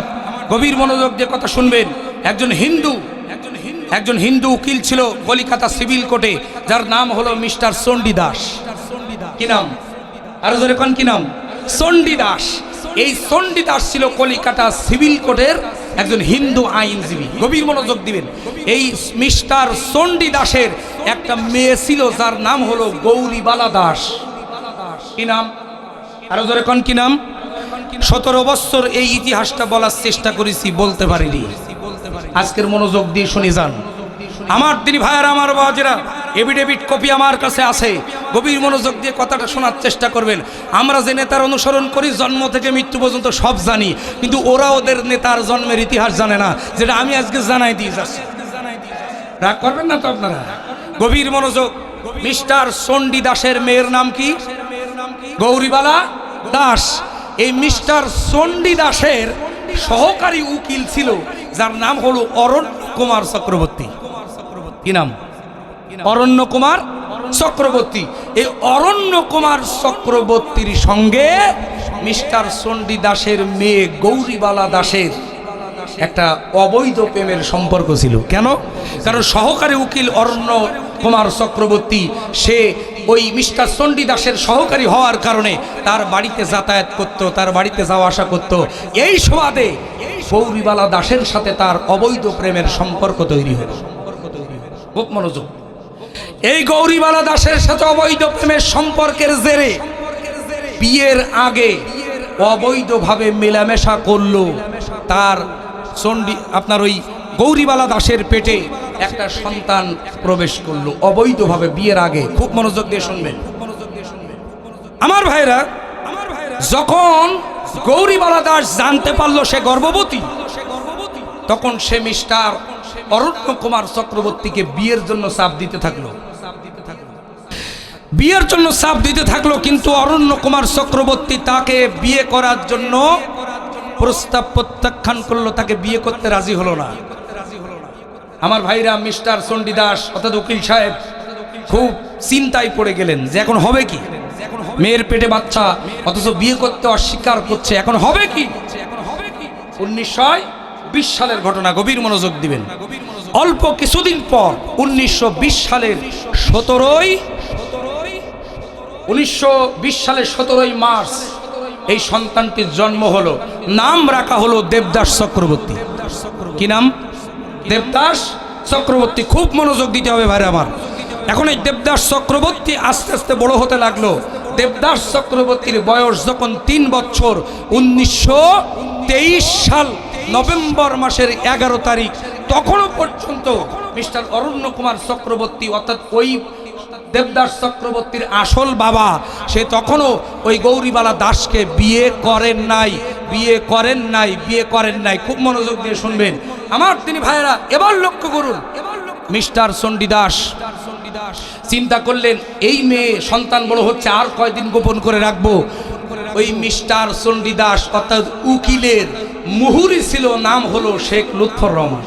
গভীর মনোযোগ দিয়ে কথা শুনবেন। একজন হিন্দু উকিল ছিল কলিকাতা সিভিল কোর্টে, যার নাম হলো মিস্টার চণ্ডীদাস। কি নাম? আরো জোরে কোন কি নাম? চণ্ডীদাস। এই চণ্ডীদাস ছিল কলিকাতা সিভিল কোর্টের একজন হিন্দু আইনজীবী। গভীর মনোযোগ দিবেন। এই মিস্টার চণ্ডীদাসের একটা মেয়ে ছিল, যার নাম হলো গৌরীবালা দাস। কি নাম? আরো জোরে কোন কি নাম? 17 বছর এই ইতিহাসটা বলার চেষ্টা করেছি, বলতে পারিনি। আজকের মনোযোগ দিয়ে শুনে যান। আমার দিনী ভাইয়ারা, আমার বাবাজিরা, এভিডেভিট কপি আমার কাছে আছে। গভীর মনোযোগ দিয়ে কথাটা শোনার চেষ্টা করবেন। আমরা যে নেতার অনুসরণ করি, জন্ম থেকে মৃত্যু পর্যন্ত সব জানি, কিন্তু ওরা ওদের নেতার জন্মের ইতিহাস জানে না, যেটা আমি আজকে জানাই দিয়ে যাচ্ছি। রাগ করবেন না তো আপনারা? গভীর মনোযোগ। মিস্টার চণ্ডীদাসের মেয়ের নাম কি? গৌরীবালা দাস। এই মিস্টার চণ্ডীদাসের সহকারী উকিল ছিল, যার নাম হলো অরণ্য কুমার চক্রবর্তী। কি নাম? অরণ্য কুমার চক্রবর্তী। এই অরণ্য কুমার চক্রবর্তীর সঙ্গে মিস্টার চণ্ডীদাসের মেয়ে গৌরীবালা দাসের একটা অবৈধ প্রেমের সম্পর্ক ছিল। কেন? কারণ সহকারী উকিল অরণ্য কুমার চক্রবর্তী, সে ওই মিস্টার চণ্ডীদাসের সহকারী হওয়ার কারণে তার বাড়িতে যাতায়াত করত, তার বাড়িতে যাওয়া আসা করত। এই সুবাদে গৌরীবালা দাসের সাথে তার অবৈধ প্রেমের সম্পর্ক তৈরি হলো। খুব মনোযোগ। এই গৌরীবালা দাসের সাথে অবৈধ প্রেমের সম্পর্কের জেরে বিয়ের আগে অবৈধভাবে মেলামেশা করলো। তার আপনার ওই গৌরীবালা দাসের পেটে একটা সন্তান প্রবেশ করলো অবৈধভাবে বিয়ের আগে। খুব মনোযোগ দিয়ে শুনবেন আমার ভাইরা। যখন গৌরীবালা দাস জানতে পারলো সে গর্ভবতী, তখন সে মিস্টার অরণ্য কুমার চক্রবর্তীকে বিয়ের জন্য চাপ দিতে থাকলো, বিয়ের জন্য চাপ দিতে থাকলো। কিন্তু অরণ্য কুমার চক্রবর্তী তাকে বিয়ে করার জন্য প্রস্তাব প্রত্যাখ্যান করলো, তাকে বিয়ে করতে রাজি হলো না। আমার ভাইরা, মিস্টার চণ্ডীদাস অর্থাৎ উকিল সাহেব খুব চিন্তায় পড়ে গেলেন যে এখন হবে কি? মেয়ের পেটে বাচ্চা, অথচ বিয়ে করতে অস্বীকার করছে, এখন হবে কি? 1920 সালের ঘটনা। গভীর মনোযোগ দিবেন। অল্প কিছুদিন পর 1920 সালের 17ই মার্চ এই সন্তানটির জন্ম হলো। নাম রাখা হলো দেবদাস চক্রবর্তী। কি নাম? দেবদাস চক্রবর্তী। খুব মনোযোগ দিতে হবে ভাই আমার। এখন এই দেবদাস চক্রবর্তী আস্তে আস্তে বড় হতে লাগলো। দেবদাস চক্রবর্তীর বয়স যখন 3 বছর, 1923 সাল নভেম্বর মাসের 11 তারিখ, তখনও পর্যন্ত মিস্টার অরণ্য কুমার চক্রবর্তী, অর্থাৎ ওই দেবদাস চক্রবর্তীর আসল বাবা, সে তখনও ওই গৌরীবালা দাসকে বিয়ে করেন নাই। খুব মনোযোগ দিয়ে শুনবেন আমার তিনি ভাইয়েরা। এবার লক্ষ্য করুন, মিস্টার চণ্ডীদাস চিন্তা করলেন এই মেয়ে সন্তান বড় হচ্ছে, আর কয়দিন গোপন করে রাখবো। ওই মিস্টার চণ্ডীদাস অর্থাৎ উকিলের মুহুরি ছিল, নাম হলো শেখ লুৎফর রহমান।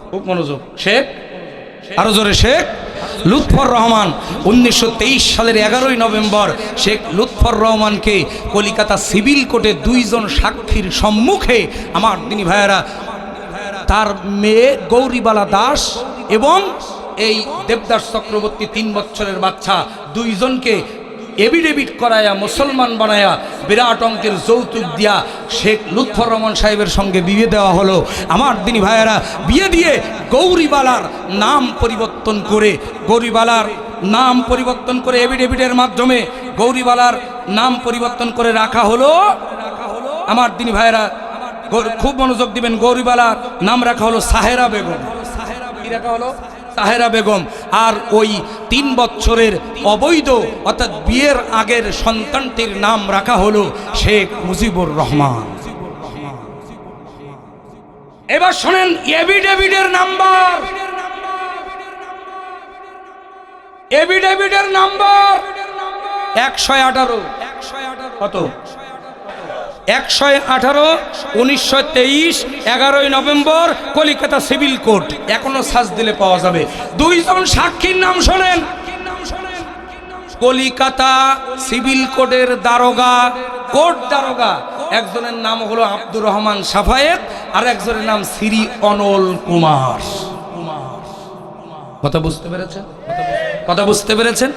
খুব মনোযোগ, শেখ, আরো জোরে, শেখ লুৎফর রহমান। 1923 সালের 11ই নভেম্বর শেখ লুৎফর রহমানকে কলিকাতা সিভিল কোর্টে 2 জন সাক্ষীর সম্মুখে আমার দিনী ভাইয়েরা তার মেয়ে গৌরীবালা দাস এবং এই দেবদাস চক্রবর্তী 3 বছরের বাচ্চা, 2 জনকে এভিডেভিট করায়া মুসলমান বানায়া বিরাট অঙ্কের যৌতুক দিয়া শেখ লুৎফর রহমান সাহেবের সঙ্গে বিয়ে দেওয়া হলো। আমার দিনী ভাইয়েরা বিয়ে দিয়ে গৌরীবালার নাম পরিবর্তন করে এভিডেভিটের মাধ্যমে গৌরীবালার নাম পরিবর্তন করে রাখা হলো। আমার দিনী ভাইয়েরা খুব মনোযোগ দিবেন, গৌরীবালার নাম রাখা হলো সাহেরা বেগম। কি রাখা হলো? সাহেরা বেগম। আর ওই 3 বছরের অবৈধ অর্থাৎ বিয়ের আগের সন্তানটির নাম রাখা হলো শেখ মুজিবুর রহমান। এবার শোনেন এভিডেভিটের নাম্বার, এভিডেভিটের নাম্বার 118। কত? 118, 1923, 11ই নভেম্বর, কলিকাতা সিভিল কোর্ট। এখনো সার্চ দিলে পাওয়া যাবে। 2 জন সাক্ষীর নাম শোনেন। কলিকাতা সিভিল কোর্টের কোর্ট দারোগা, একজনের নাম হলো আব্দুর রহমান সাফায়েত, আর একজনের নাম শ্রী অনল কুমার। কথা বুঝতে পেরেছেন?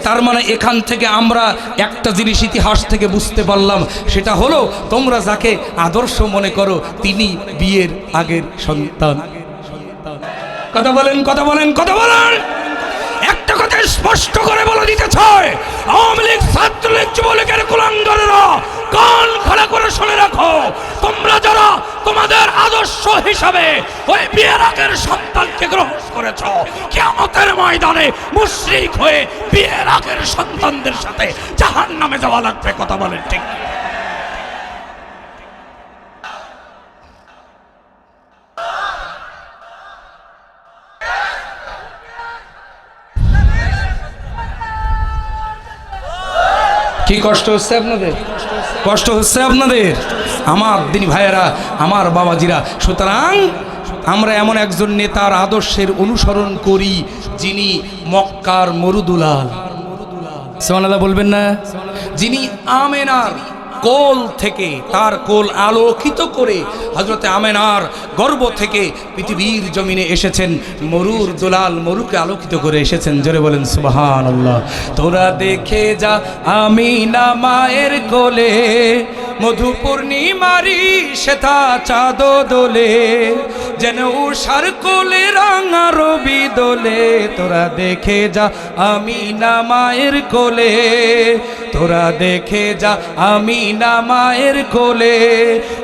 তার মানে এখান থেকে আমরা একটা জিনিস ইতিহাস থেকে বুঝতে পারলাম, সেটা হলো তোমরা যাকে আদর্শ মনে করো তিনি বিয়ের আগের সন্তান। কথা বলেন। একটা কথা স্পষ্ট করে বলে দিতে চাই, আওয়ামী লীগ, ছাত্রলীগ, যুবলীগের কুলাঙ্গারেরা কান খাড়া করে শুনে রাখো, তোমরা যারা তোমাদের আদর্শ হিসাবে ওই বিয়ের আগের সন্তানকে গ্রহণ করেছ, কিয়ামতের ময়দানে মুশরিক হয়ে বিয়ের আগের সন্তানদের সাথে জাহান্নামে যাওয়া লাগবে। কথা বলেন ঠিক? কি কষ্ট হচ্ছে আপনাদের? আমার দিনী ভাইয়েরা, আমার বাবাজিরা। সুতরাং আমরা এমন একজন নেতার আদর্শের অনুসরণ করি যিনি মক্কার মরুদুলাল, সুবহানাল্লাহ বলবেন না? যিনি আমেনার কোল থেকে, তার কোল আলোকিত করে হযরতে আমেনার গর্ভ থেকে পৃথিবীর জমিনে এসেছেন, মরুর দুলাল, মরুকে আলোকিত করে এসেছেন। জোরে বলেন সুবহানাল্লাহ। তোরা দেখে যা আমিনা মায়ের কোলে, মধু পূর্ণিমারি শ্বেতা চাঁদ দোলে, যেন উষার কোলে রাঙা রবি দোলে। তোরা দেখে যা আমিনা মায়ের কোলে, তোরা দেখে যা আমিনা মায়ের কোলে,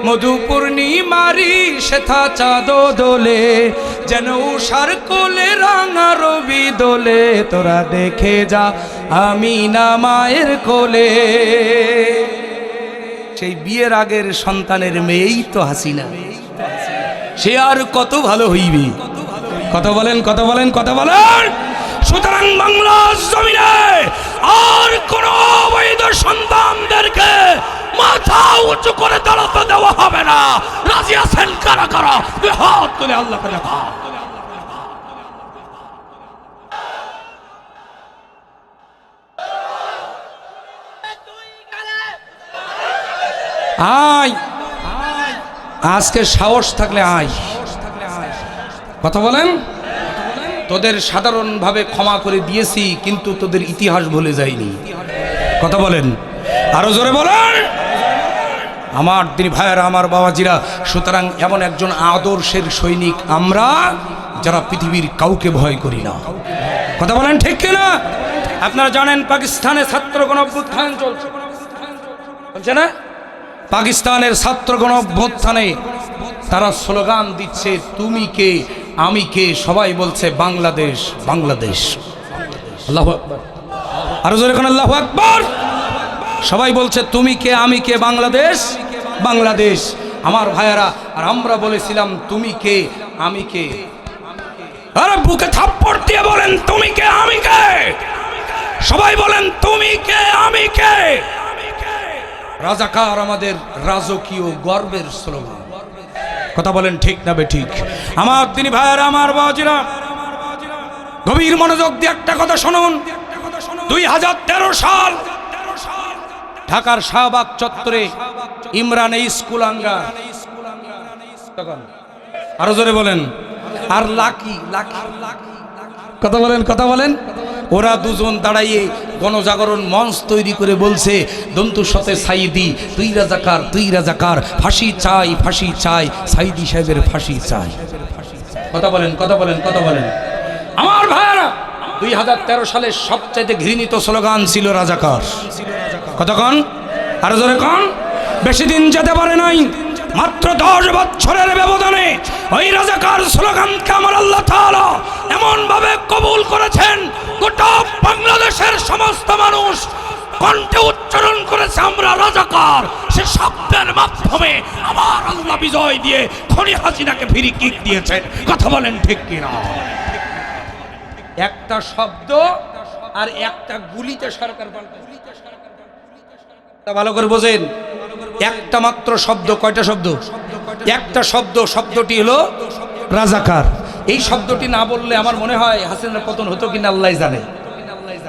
মধু পূর্ণিমারি শ্বেতা চাঁদ দোলে, যেন উষার কোলে রাঙা রবি দোলে। তোরা দেখে যা আমিনা মায়ের কোলে। সেই বিয়ের আগের সন্তানের মেয়েই তো হাসিনা, সে আর কত ভালো হইবে। কথা বলেন। সুতরাং বাংলার জমিনে আর কোন অবৈধ সন্তানদেরকে মাথা উঁচু করে দাঁড়াতে দেওয়া হবে না। রাজি আছেন কারা কারা? হাত তুলে আল্লাহকে দেখা। আয়, আজকে সাহস থাকলে আয়। কথা বলেন। তোদের সাধারণভাবে ক্ষমা করে দিয়েছি, কিন্তু তোদের ইতিহাস ভুলে যায়নি। কথা বলেন, আরো জোরে বলেন। আমার দিনী ভাইয়েরা, আমার বাবাজিরা, সুতরাং এমন একজন আদর্শের সৈনিক আমরা, যারা পৃথিবীর কাউকে ভয় করি না। কথা বলেন ঠিক কিনা? আপনারা জানেন পাকিস্তানে ছাত্রগণ অভ্যুত্থান চলছে না? পাকিস্তানের ছাত্রগণ অভ্যুত্থানে তারা স্লোগান দিচ্ছে তুমি কে আমি কে, সবাই বলছে বাংলাদেশ বাংলাদেশ। আল্লাহু আকবার, আরো জোরে কোন আল্লাহু আকবার। সবাই বলছে তুমি কে আমি কে, বাংলাদেশ বাংলাদেশ। আমার ভাইয়েরা, আর আমরা বলেছিলাম তুমি কে আমি কে। আরে বুকে থাপ্পড় দিয়ে বলেন তুমি কে আমি কে। সবাই বলেন তুমি কে আমি কে। রাজাকার আমাদের রাজকীয় গর্বের স্লোগান। কথা বলেন ঠিক না বেঠিক? আমার দিনী ভাইয়েরা, আমার বাবাজিরা, গভীর মনোযোগ দিয়ে একটা কথা শুনুন। 2013 সাল ঢাকার শাহবাগ চত্বরে ইমরানে স্কুল আঙ্গা, আরো জোরে বলেন, আর লাকি লাকি, কথা বলেন কথা বলেন। ওরা দুজন দাঁড়াইয়ে গণজাগরণ মঞ্চ তৈরি করে বলছে দন্তু সতে সাইদি তুই রাজাকার তুই রাজাকার, ফাঁসি চাই ফাঁসি চাই, সাইদি সাহেবের ফাঁসি চাই। কথা বলেন কথা বলেন কথা বলেন। আমার ভাইয়েরা, 2013 সালের সবচাইতে ঘৃণিত স্লোগান ছিল রাজাকার। কতক্ষণ আরো জোরে কন। বেশি দিন যেতে পারে নাই, মাত্র 10 বছরের ব্যবধানে ওই রাজাকার স্লোগানকে আমার আল্লাহ তাআলা এমন ভাবে কবুল করেছেন, গোটা বাংলাদেশের সমস্ত মানুষ কণ্ঠে উচ্চারণ করেছে আমরা রাজাকার। সে শব্দের মাধ্যমে আমার আল্লাহ বিজয় দিয়ে খনি হাসিনাকে ফিরি কিক দিয়েছেন। কথা বলেন ঠিক কিনা? একটা শব্দ আর একটা গুলিতে সরকার পাল্টায়। ভালো করে বোঝেন, একটা মাত্র শব্দ। কয়টা শব্দ? একটা শব্দ, শব্দটি হলো রাজাকার। এই শব্দটি না বললে আমার মনে হয় হাসিনার পতন হতো কিনা আল্লাহ জানে।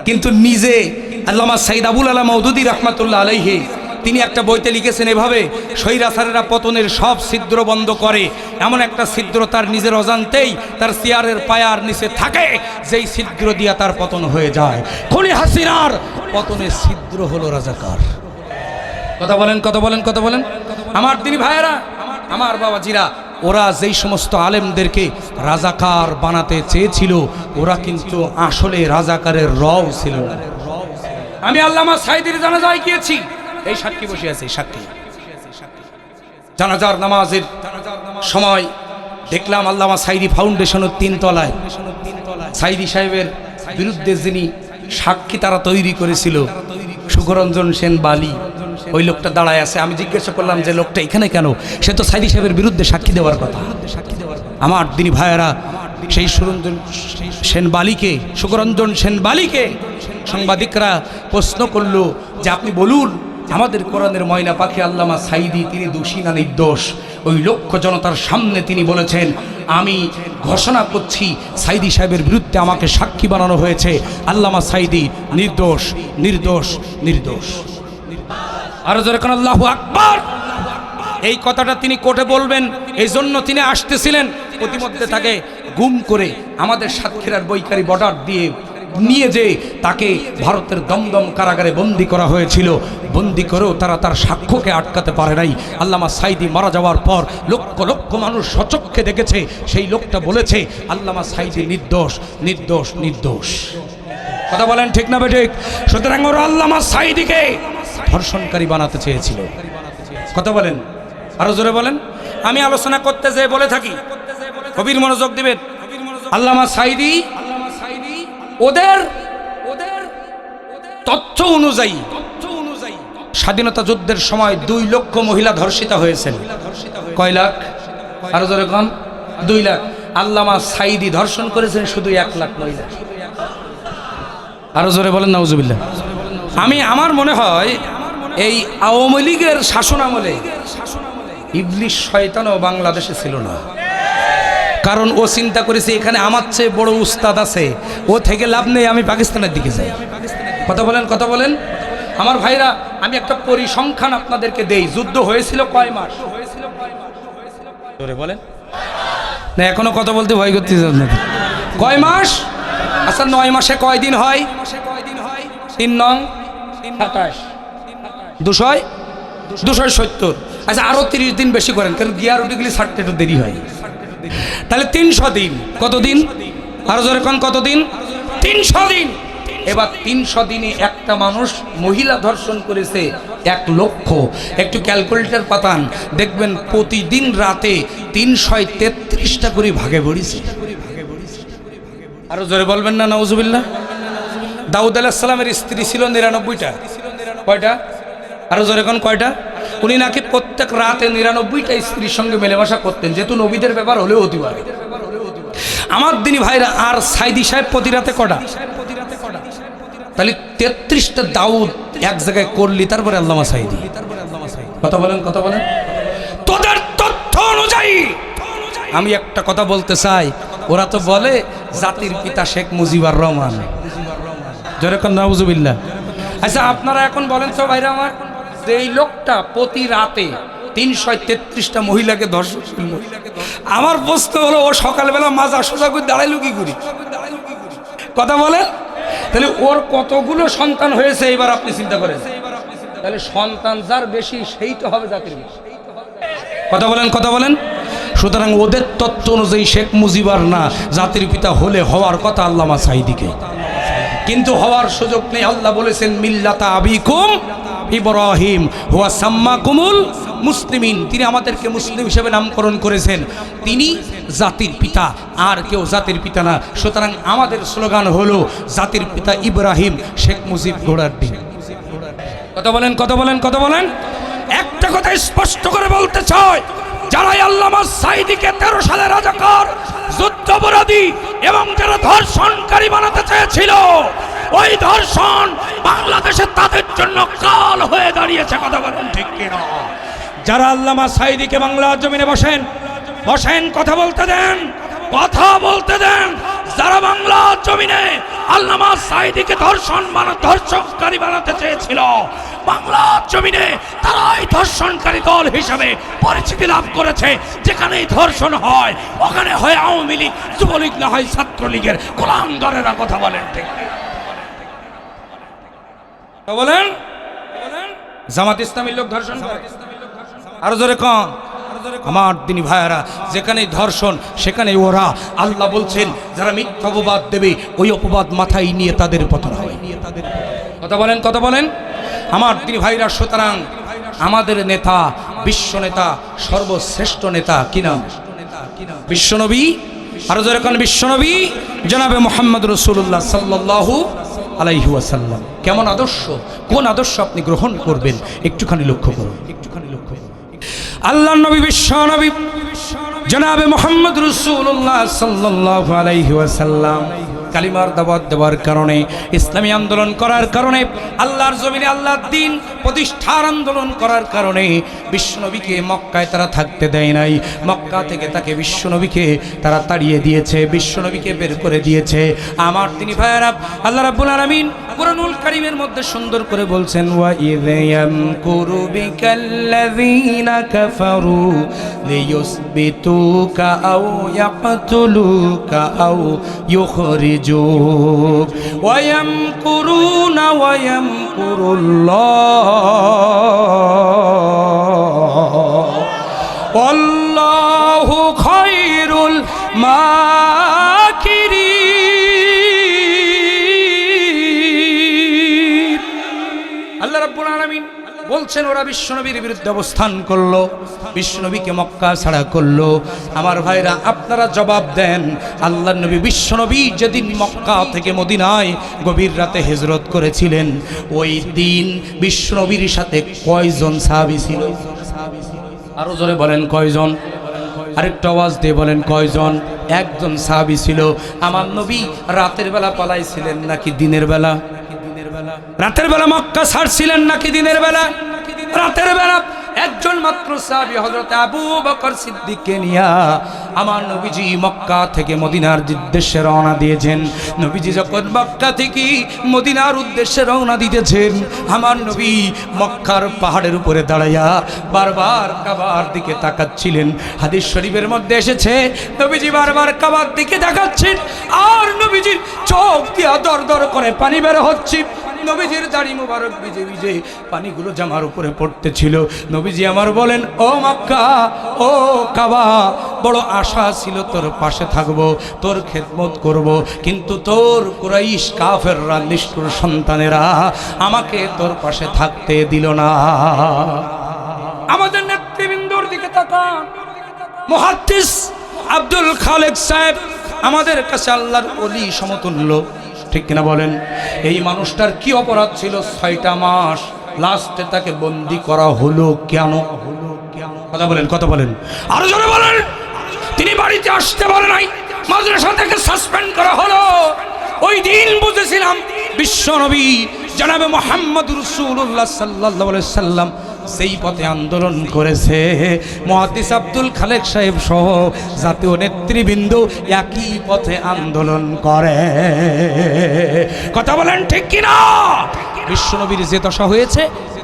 কিন্তু নিজে আল্লামা সাইদ আবুল আলা মওদুদী রাহমাতুল্লাহ আলাইহি তিনি একটা বইতে লিখেছেন এভাবে, স্বৈরাচারেরা পতনের সব ছিদ্র বন্ধ করে, এমন একটা ছিদ্র তার নিজের অজান্তেই তার চেয়ারের পায়ার নিচে থাকে, যেই ছিদ্র দিয়া তার পতন হয়ে যায়। খনি হাসিনার পতনের ছিদ্র হলো রাজাকার। কথা বলেন কথা বলেন কথা বলেন। আমার দিনী ভাইয়েরা, আমার বাবাজিরা, ওরা যেই সমস্ত আলেমদেরকে রাজাকার বানাতে চেয়েছিল, ওরা কিন্তু আসলে রাজাকারের রও ছিল না। আমি আল্লামা সাইদির জানাজায় গিয়েছি, এই সাক্ষী বসে আছে, সাক্ষী। জানাজার নামাজের সময় দেখলাম আল্লামা সাইদি ফাউন্ডেশনের 3 তলায় সাইদি সাহেবের বিরুদ্ধে যিনি সাক্ষী তারা তৈরি করেছিল, সুখরঞ্জন সেন বালি, ওই লোকটা দাঁড়ায় আছে। আমি জিজ্ঞাসা করলাম যে লোকটা এখানে কেন? সে তো সাইদি সাহেবের বিরুদ্ধে সাক্ষী দেওয়ার কথা। আমার দিনী ভাইয়েরা, সেই সুখরঞ্জন সেন বালিকে সাংবাদিকরা প্রশ্ন করলো যে আপনি বলুন আমাদের কোরআনের ময়না পাখি আল্লামা সাইদি তিনি দোষী না নির্দোষ? ওই লক্ষ জনতার সামনে তিনি বলেছেন আমি ঘোষণা করছি সাইদি সাহেবের বিরুদ্ধে আমাকে সাক্ষী বানানো হয়েছে, আল্লামা সাইদি নির্দোষ নির্দোষ নির্দোষ। আরো জোরে কোন আল্লাহু আকবার। এই কথাটা তিনি কোর্টে বলবেন, এই জন্য তিনি আসতেছিলেন। প্রতিমধ্যে তাকে গুম করে আমাদের সাতক্ষীরার বৈকারি বর্ডার দিয়ে নিয়ে যে তাকে ভারতের দমদম কারাগারে বন্দি করা হয়েছিল। বন্দি করেও তারা তার সাক্ষ্যকে আটকাতে পারে নাই। আল্লামা সাইদি মারা যাওয়ার পর লক্ষ লক্ষ মানুষ সচক্ষে দেখেছে, সেই লোকটা বলেছে আল্লামা সাইদি নির্দোষ নির্দোষ নির্দোষ। কথা বলেন ঠিক না বেঠিক? সুতরাং ওরা আল্লামা সাইদিকে ধর্ষণকারী বানাতে চেয়েছিল। কথা বলেন আরো জোরে বলেন। আমি আলোচনা করতে যেয়ে বলে থাকি, গভীর মনোযোগ দিবেন। আল্লামা সাইদি ওদের তথ্য অনুযায়ী স্বাধীনতা যুদ্ধের সময় 2 লক্ষ মহিলা ধর্ষিতা হয়েছেন। কয় লাখ? আরো জোরে কম। 2 লাখ। আল্লামা সাইদি ধর্ষণ করেছেন শুধু 1 লাখ মহিলা। আরো জোরে বলেন নাউজুবিল্লাহ। আমার মনে হয় এই আওয়ামী লীগের শাসন আমলে ইবলিশ শয়তানও বাংলাদেশে ছিল না। কারণ ও চিন্তা করেছে এখানে আমার চেয়ে বড় উস্তাদ আছে, ও থেকে লাভ নেই, আমি পাকিস্তানের দিকে যাই। কথা বলেন কথা বলেন। আমার ভাইরা, আমি একটা পরিসংখ্যান আপনাদেরকে দেই। যুদ্ধ হয়েছিল কয় মাস? বলেন না, এখনো কথা বলতে ভয় করতেছে আপনাদের। কয় মাস? আচ্ছা 9 মাসে কয় দিন হয়? 3 নং 27, 270। আচ্ছা আরো 30 দিন বেশি করেন, কারণ গিয়ার উঠে গেলে ছাড়তে একটু দেরি হয়। তাহলে 300 দিন। কতদিন? আরো জোরে কোন কতদিন? 300 দিন। এবার 300 দিনে একটা মানুষ মহিলা ধর্ষণ করেছে 1 লক্ষ। একটু ক্যালকুলেটর পাতান, দেখবেন প্রতিদিন রাতে 333টা করে ভাগে পড়েছে। আরো জোরে বলবেন না নাউজুবিল্লাহ। দাউদ আলাইহিস সালামের স্ত্রী ছিল 99টা। কয়টা? আরো জোরে কোন কয়টা? উনি নাকি প্রত্যেক রাতে 99টা স্ত্রীর সঙ্গে মেলামেশা করতেন, যেহেতু নবীদের ব্যাপার হলেও হতে পারে। আমার দিনী ভাইরা, আর সাইদি সাহেব প্রতি রাতে কটা? তাহলে 33টা দাউদ এক জায়গায় করলি, তারপরে আল্লামা সাইদি। কথা বলেন, কথা বলেন। তোদের তথ্য অনুযায়ী আমি একটা কথা বলতে চাই, ওরা তো বলে জাতির পিতা শেখ মুজিবুর রহমান। যেরকম নাউজুবিল্লাহ। আচ্ছা আপনারা এখন বলেন তো ভাইরা আমার, যে এই লোকটা প্রতি রাতে 333টা মহিলাকে ধর্ষণ করল। আমার প্রশ্ন হলো, ও সকালবেলা মাজা সোজা করে দাঁড়াইলো কি করি? কথা বলেন। তাহলে ওর কতগুলো সন্তান হয়েছে এবার আপনি চিন্তা করেন। তাহলে সন্তান যার বেশি সেই তো হবে জাতির বেশি। কথা বলেন, কথা বলেন। সুতরাং ওদের তত্ত্ব অনুযায়ী শেখ মুজিবুর না, জাতির পিতা হলে হওয়ার কথা আল্লামা সাইদিকে, কিন্তু হওয়ার সুযোগ নেই। আল্লাহ বলেছেন মিল্লাতা আবিকুম ইব্রাহিম হুয়া সাম্মাকুমুল মুসলিমিন। তিনি আমাদেরকে মুসলিম হিসেবে নামকরণ করেছেন, তিনি জাতির পিতা, আর কেউ জাতির পিতা না। সুতরাং আমাদের স্লোগান হলো জাতির পিতা ইব্রাহিম, শেখ মুজিব ঘোড়ার ডিম। কথা বলেন, কথা বলেন, কথা বলেন। একটা কথা স্পষ্ট করে বলতে চাই, যারাই আল্লামা সাইদিকে 13 সালের রাজাকার, যুদ্ধাপরাধী এবং যারা ধর্ষণকারী বানাতে চেয়েছিল, ওই ধর্ষণ বাংলাদেশে তাদের জন্য কাল হয়ে দাঁড়িয়েছে। কথা বলেন ঠিক কিনা? যারা আল্লামা সাইদিকে বাংলার জমিনে বসেন, বসেন, কথা বলতে দেন, কথা বলতে দেন। যারা বাংলার জমিনে আল্লামা সাইদিকে ধর্ষণকারী বানাতে চেয়েছিল, বাংলার জমিনে তারাই ধর্ষণকারী দল হিসাবে পরিচিতি লাভ করেছে। যেখানেই ধর্ষণ হয় ওখানে হয় আওয়ামী লীগ, যুবলীগ, না হয় ছাত্রলীগের গোলামদারেরা। কথা বলেন ঠিক বলেন। জামাত ইসলামীর লোক ধর্ষণ করে। আরো জোরে কন। আমার দিনী ভাইয়েরা, যেখানেই ধর্ষণ সেখানেই ওরা। আল্লাহ বলছেন যারা মিথ্যা অপবাদ দেবে ওই অপবাদ মাথায় নিয়ে তাদের পতন হয়। কথা বলেন, কথা বলেন। আমার দিনী ভাইরা, সুতরাং আমাদের নেতা, বিশ্ব নেতা, সর্বশ্রেষ্ঠ নেতা কি নাম? বিশ্বনবী। আরো জোরে কোন? বিশ্বনবী জনাবে মুহাম্মদ রাসূলুল্লাহ সাল্লাল্লাহু আলাইহি ওয়াসাল্লাম। কেমন আদর্শ, কোন আদর্শ আপনি গ্রহণ করবেন একটুখানি লক্ষ্য করুন, একটুখানি লক্ষ্য করুন। আল্লাহর নবী, বিশ্বনবী জনাবে মুহাম্মদ রাসূলুল্লাহ সাল্লাল্লাহু আলাইহি ওয়াসাল্লাম কালিমার দাওয়াত দেওয়ার কারণে, ইসলামী আন্দোলন করার কারণে, আল্লাহর জমিনে আল্লাহর দ্বীন প্রতিষ্ঠার আন্দোলন করার কারণে বিশ্বনবীকে মক্কায় তারা থাকতে দেয় নাই। মক্কা থেকে তাকে বিশ্বনবীকে তারা তাড়িয়ে দিয়েছে, বিশ্বনবীকে বের করে দিয়েছে। আমার তিনি ভাইয়েরা, আল্লাহ রাব্বুল আলামিন কুরআনুল কারীমের মধ্যে সুন্দর করে বলছেন, ওয়া ইয়ামকুরু বিকাল্লাযীনা কাফারু লিয়ুসবিতুকা আও ইয়াকতুলুকা আও ইউখরিজুক ওয়া ইয়ামকুরুনা ওয়া ইয়ামকুরুল্লাহ আল্লাহু খায়রুল মাকিরিন। আল্লাহ রাব্বুল আলামিন বলছেন ওরা বিশ্বনবীর বিরুদ্ধে অবস্থান করলো, বিশ্বনবীকে মক্কা ছাড়া করলো। আমার ভাইরা, আপনারা জবাব দেন, আল্লাহর নবী বিশ্বনবী যেদিন মক্কা থেকে মদিনায় গভীর রাতে হিজরত করেছিলেন, ওই দিন বিশ্বনবীর সাথে কয়জন সাহাবী ছিল? আরো জোরে বলেন কয়জন? আরেকটা আওয়াজ দিয়ে বলেন কয়জন? একজন সাহাবী ছিল। আমার নবী রাতের বেলা পালাইছিলেন নাকি দিনের বেলা? রাতের বেলা মক্কা ছাড়ছিলেন নাকি দিনের বেলা? রাতের বেলা। একজন মাত্র সাহাবী হযরত আবু বকর সিদ্দিককে নিয়া আমার নবীজি মক্কা থেকে মদিনার উদ্দেশ্যে রওনা দিয়েছেন। নবীজি যখন মক্কা থেকে মদিনার উদ্দেশ্যে রওনা দিতেছেন, আমার নবী মক্কার পাহাড়ের উপরে দাঁড়াইয়া বারবার কাবার দিকে তাকাচ্ছিলেন। হাদিস শরীফের মধ্যে এসেছে, নবীজি বারবার কাবার দিকে তাকাচ্ছেন আর নবীজির চোখ দিয়া দর দর করে পানি বের হচ্ছে। নবীজির দাড়ি মুবারক ভিজে ভিজে পানিগুলো জামার উপরে পড়তেছিল। নবীজি আমার বলেন, ও মক্কা, ও কাবা, বড় আশা ছিল তোর পাশে থাকবো, তোর খেদমত করব, কিন্তু তোর কুরাইশ কাফেররা নিষ্ঠুর সন্তানেরা আমাকে তোর পাশে থাকতে দিল না। আমাদের নেতৃবৃন্দর দিকে তাকান। মুহাদ্দিস আব্দুল খালেক সাহেব আমাদের কাছে আল্লাহর ওলি সমতুল্য, ঠিক কিনা বলেন? এই মানুষটার কি অপরাধ ছিল? 6টা মাস লাস্টে তাকে বন্দি করা হলো কেন? কথা বলেন, কথা বলেন, আরো জোরে বলেন। তিনি বাড়িতে আসতে বলে নাই, মাদ্রাসা থেকে সাসপেন্ড করা হলো। ওই দিন বুঝেছিলাম বিশ্ব নবী জনাবে মুহাম্মদ রাসূলুল্লাহ সাল্লাল্লাহু আলাইহি সাল্লাম সেই পথে আন্দোলন করেছে। মুহাদ্দিস আব্দুল খালেক সাহেব সহ জাতীয় নেতৃবৃন্দ একই পথে আন্দোলন করে। কথা বলেন ঠিক কিনা? বিশ্বনবীর যে দশা হয়েছে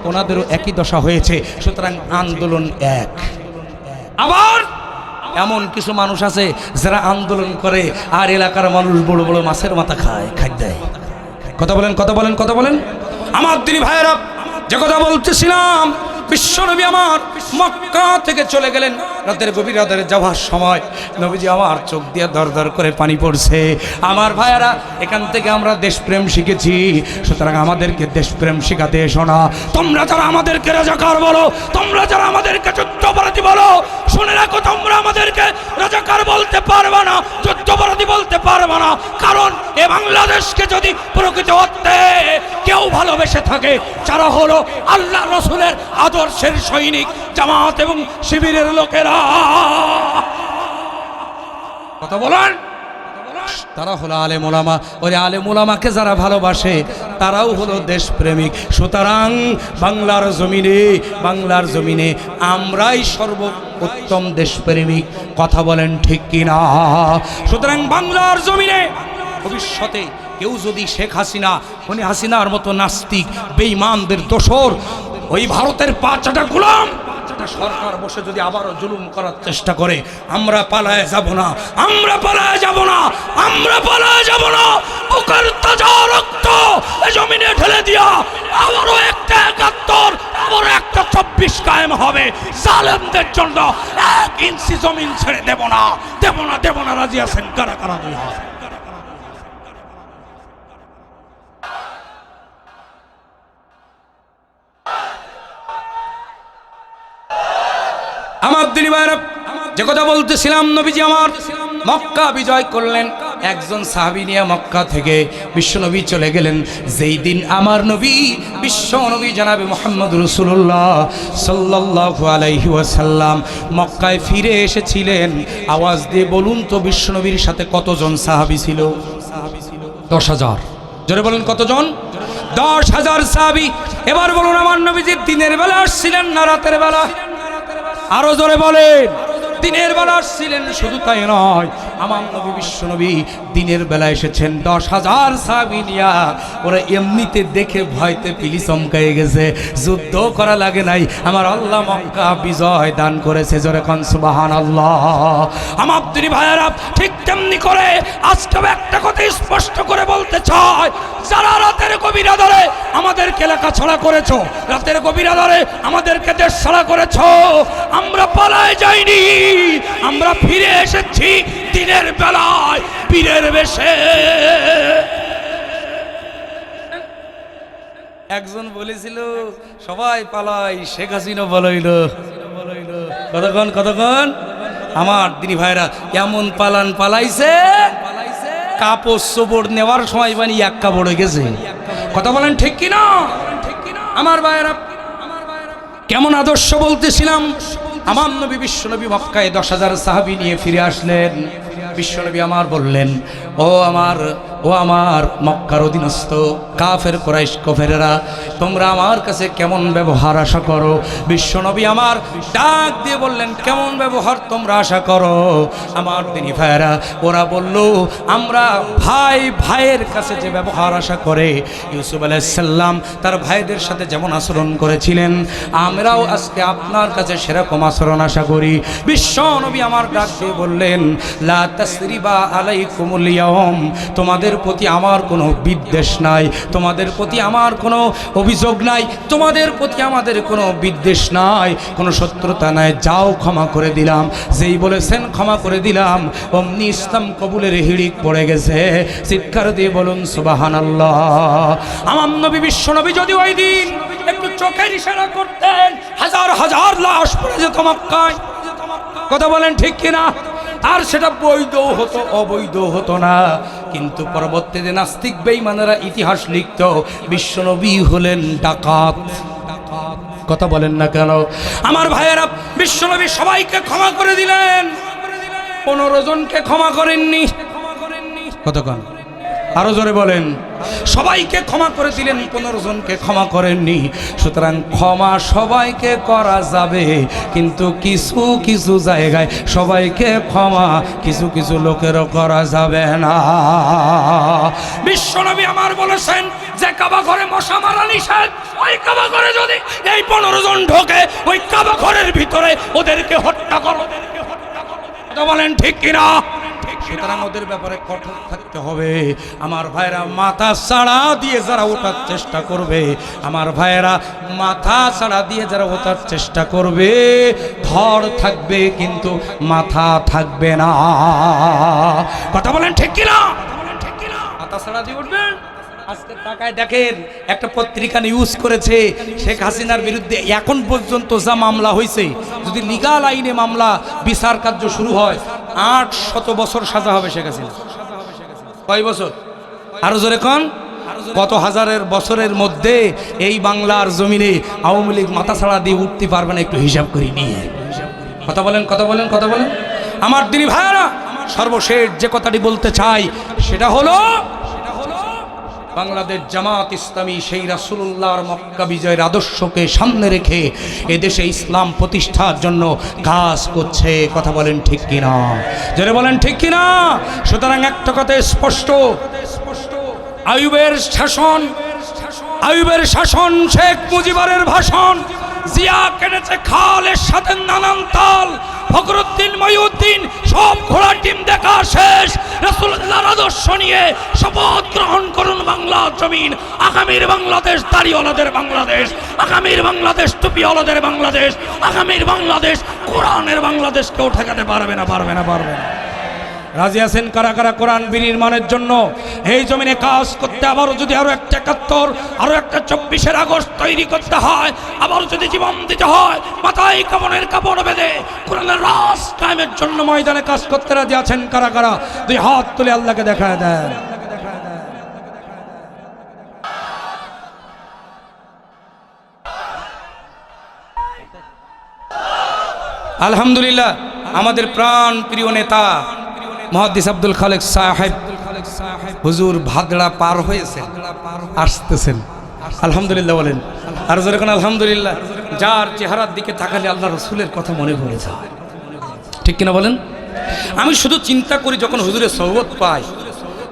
ওনাদেরও একই দশা হয়েছে, সুতরাং আন্দোলন এক। আবার এমন কিছু মানুষ আছে যারা আন্দোলন করে আর এলাকার মানুষ বড় বড় মাছের মাথা খায়, খাদ্য দেয়। কথা বলেন, কথা বলেন, কথা বলেন। আমার দিনী ভাইয়েরা, যে কথা বলতেছিলাম, বিশ্বনবী আমার মক্কা থেকে চলে গেলেন। রাতের গভীর রাতের যাওয়ার সময় নবীজি আমার চোখ দিয়ে দর দর করে পানি পড়ছে। আমার ভাইয়েরা, এখান থেকে আমরা দেশপ্রেম শিখেছি, সুতরাং আমাদেরকে দেশপ্রেম শিখাতে এসো না। তোমরা যারা আমাদেরকে রাজাকার বলো, তোমরা যারা আমাদেরকে যুদ্ধাপরাধী বলো, শুনে রাখো, তোমরা আমাদেরকে রাজাকার বলতে পারবে না, যুদ্ধাপরাধী বলতে পারবে না। কারণ এ বাংলাদেশকে যদি প্রকৃত অর্থে কেউ ভালোবেসে থাকে, যারা হলো আল্লাহ রসুলের আদর্শের সৈনিক, জামাত এবং শিবিরের লোকেরা, কথা বলেন, তারা হলো আলেম ওলামা। ওই আলেম ওলামাকে যারা ভালোবাসে তারাও হলো দেশপ্রেমিক। সুতরাং বাংলার জমিনে আমরাই সর্বোত্তম দেশপ্রেমিক। কথা বলেন ঠিক কিনা? সুতরাং বাংলার জমিনে ভবিষ্যতে কেউ যদি শেখ হাসিনার মতো নাস্তিক বেঈমানদের দোসর, ওই ভারতের 5টা গোলাম সরকার বসে যদি আবারও জুলুম করার চেষ্টা করে, আমরা পালায়ে যাব না, আমরা পালায়ে যাব না, আমরা পালায়ে যাব না। বুকের তাজা রক্ত জমিনে ঢেলে দিয়া আবারও একটা 71, আবারও একটা 24 কায়েম হবে। জালেমদের জন্য 1 ইঞ্চি জমিন ছেড়ে দেব না, দেব না, দেব না। রাজি আছেন? কারা কারা? দুই হাত। আমার দিনী ভাইরা, যে কথা বলতেছিলাম, নবীজি আমার মক্কা বিজয় করলেন। একজন সাহাবী নিয়ে মক্কা থেকে বিশ্বনবী চলে গেলেন। যেই দিন আমার নবী বিশ্বনবী জনাবে মুহাম্মদ রাসূলুল্লাহ সাল্লাল্লাহু আলাইহি ওয়াসাল্লাম মক্কায় ফিরে এসেছিলেন, আওয়াজ দিয়ে বলুন তো বিশ্বনবীর সাথে কতজন সাহাবী ছিল? 10,000। জোরে বলুন, কতজন? 10,000 সাহাবী। এবার বলুন, আমার নবীজি দিনের বেলা আসছিলেন না রাতের বেলা? আরো জোরে বলেন। দিনের বেলা আসছিলেন। শুধু তাই নয়, আমার নবী বিশ্বনবী দিনের বেলা এসেছেন 10,000 সাহাবী নিয়া। ওরা এমনিতে দেখে ভয়তে পিলি চমকাই গেছে, যুদ্ধ করা লাগে নাই। আমার আল্লাহ মক্কা বিজয় দান করেছে। জোরে কোন সুবহানাল্লাহ। আমার দিনী ভাইয়েরা, ঠিক তেমনি করে আজকে একটা কথা স্পষ্ট করে বলতে চাই, যারা রাতের গভীর আঁধারে আমাদেরকে এলাকা ছাড়া করেছো, রাতের গভীর আঁধারে আমাদেরকে দেশ ছাড়া করেছো, আমরা পালায় যাইনি, আমরা ফিরে এসেছি দিনের বেলায় বীরের বেশে। একজন বলেছিল সবাই পালাই, শেখ হাসিনা বলাইল। কতক্ষণ আমার দিনী ভাইরা এমন পালাইছে, কাপড় চোপড় নেওয়ার সময় মানে 1 কাপড় হয়ে গেছে। কথা বলেন ঠিক কিনা? আমার ভাইরা, কেমন আদর্শ বলতেছিলাম। আমার নবী বিশ্বনবী মক্কায় 10,000 সাহাবী নিয়ে ফিরে আসলেন। বিশ্বনবী আমার বললেন, ও আমার মক্কার অধীনস্থ কাফের কুরাইশ কাফেরেরা, তোমরা আমার কাছে কেমন ব্যবহার আশা করো? বিশ্বনবী আমার ডাক দিয়ে বললেন, কেমন ব্যবহার তোমরা আশা করো? আমার দিনী ভাইয়েরা, ওরা বলল, আমরা ভাইয়ের কাছে যে ব্যবহার আশা করে, ইউসুফ আলাইহিস সালাম তার ভাইদের সাথে যেমন আচরণ করেছিলেন, আমরাও আজকে আপনার কাছে সেরকম আচরণ আশা করি। বিশ্বনবী আমার ডাক দিয়ে বললেন, লা তাসরিবা আলাইকুমুল ইয়াউম, তোমাদের তোমাদের প্রতি আমার কোনো বিদ্বেষ নাই, তোমাদের প্রতি আমার কোনো অভিযোগ নাই, তোমাদের প্রতি আমাদের কোনো বিদ্বেষ নাই, কোনো শত্রুতা নাই, যাও ক্ষমা করে দিলাম। যেই বলেছেন ক্ষমা করে দিলাম, অমনি ইসলাম কবুলের হিড়িক পড়ে গেছে। চিৎকার দিয়ে বলুন সুবহানাল্লাহ। আমার নবী বিশ্ব নবী যদি ওই দিন একটু চোখের ইশারা করতেন, হাজার হাজার লাশ পড়ে যেত মক্কায়। কথা বলেন ঠিক কিনা? আর সেটা বৈধ হতো, অবৈধ হতো না। কিন্তু পরবর্তীতে নাস্তিক বেঈমানেরা ইতিহাস লিখত বিশ্বনবী হলেন ডাকাত। কথা বলেন না কেন? আমার ভাইয়েরা, বিশ্বনবী সবাইকে ক্ষমা করে দিলেন, 15 জনকে ক্ষমা করেননি। কতক্ষণ? আরো জোরে বলেন। সবাইকে ক্ষমা করে দিলেন, 15 জনকে ক্ষমা করেননি। সুতরাং ক্ষমা সবাইকে করা যাবে, কিন্তু কিছু কিছু জায়গায় সবাইকে ক্ষমা কিছু কিছু লোকেরও করা যাবে না। বিশ্বনবী আমার বলেছেন যে কাবা ঘরে মশা মারা নিষেধ। ওই কাবা ঘরে যদি এই 15 জন ঢোকে, ওই কাবা ঘরের ভিতরে ওদেরকে হত্যা করো। এটা বলেন ঠিক কিনা? সুতরাং ওদের ব্যাপারে কঠোর থাকতে হবে। আমার ভাইরা, মাথা ছাড়া দিয়ে যারা ওঠার চেষ্টা করবে, আমার ভাইরা মাথা ছাড়া দিয়ে যারা ওঠার চেষ্টা করবে, ধর থাকবে কিন্তু মাথা থাকবে না। কথা বলেন ঠিক কিনা? মাথা ছাড়া দিয়ে উঠবেন। আজকে টাকায় দেখেন, একটা পত্রিকা নিউজ করেছে শেখ হাসিনার বিরুদ্ধে এখন পর্যন্ত যা মামলা হয়েছে, যদি লিগাল আইনে মামলা বিচার কার্য শুরু হয়, 800 বছর সাজা হবে শেখ হাসিনা। কয় বছর? আরো জোরে কোন? কত হাজারের বছরের মধ্যে এই বাংলার জমিনে আওয়ামী লীগ মাথা ছাড়া দিয়ে উঠতে পারবে না, একটু হিসাব করে নিয়ে। কথা বলেন, কথা বলেন, কথা বলেন। আমার দিনী ভাইরা, সর্বশেষ যে কথাটি বলতে চাই সেটা হলো, বাংলাদেশ জামাত ইসলামী সেই রাসূলুল্লাহর মক্কা বিজয়ের আদর্শকে সামনে রেখে এদেশে ইসলাম প্রতিষ্ঠার জন্য কাজ করছে। কথা বলেন ঠিক কিনা? যারা বলেন ঠিক কিনা? সুতরাং একটা কথা স্পষ্ট, আইয়ুবের শাসন, শেখ মুজিবের ভাষণ, জিয়া কেটেছে খালের সাথে নানান তাল, ফখরুদ্দিন মহিউদ্দিন সব ঘোড়া টিম দেখা শেষ। রাসূলুল্লাহর আদর্শ নিয়ে শপথ গ্রহণ করুন বাংলার জমিন। আগামীর বাংলাদেশ দাড়িওয়ালাদের বাংলাদেশ, আগামীর বাংলাদেশ টুপিওয়ালাদের বাংলাদেশ, আগামীর বাংলাদেশ কোরআনের বাংলাদেশ। কেউ ঠেকাতে পারবে না, পারবে না, পারবে না। রাজি আছেন কারা কারা কোরআন বিনির্মাণের জন্য এই জমিনে কাজ করতে? আবারও যদি আরো একটা 71, আরো একটা 24 আগস্ট তৈরি করতে হয়, আবারও যদি জীবন দিতে হয়, মাথায় কাপড়ের কাপড় বেঁধে কোরআনের রাজ কায়েমের জন্য ময়দানে কাজ করতে রাজি আছেন কারা কারা? দুই হাত তুলে আল্লাহকে দেখায় দেন। আলহামদুলিল্লাহ, আমাদের প্রাণ প্রিয় নেতা মুহাদ্দিস আব্দুল খালেক সাহেব হুজুর ভাদড়া পার হয়েছেন, আসতেছেন। আলহামদুলিল্লাহ বলেন। আর যখন আলহামদুলিল্লাহ, যার চেহারার দিকে তাকালে আল্লাহ রসুলের কথা মনে পড়ে যায়। ঠিক কিনা বলেন? আমি শুধু চিন্তা করি, যখন হুজুরের সোহবত পাই,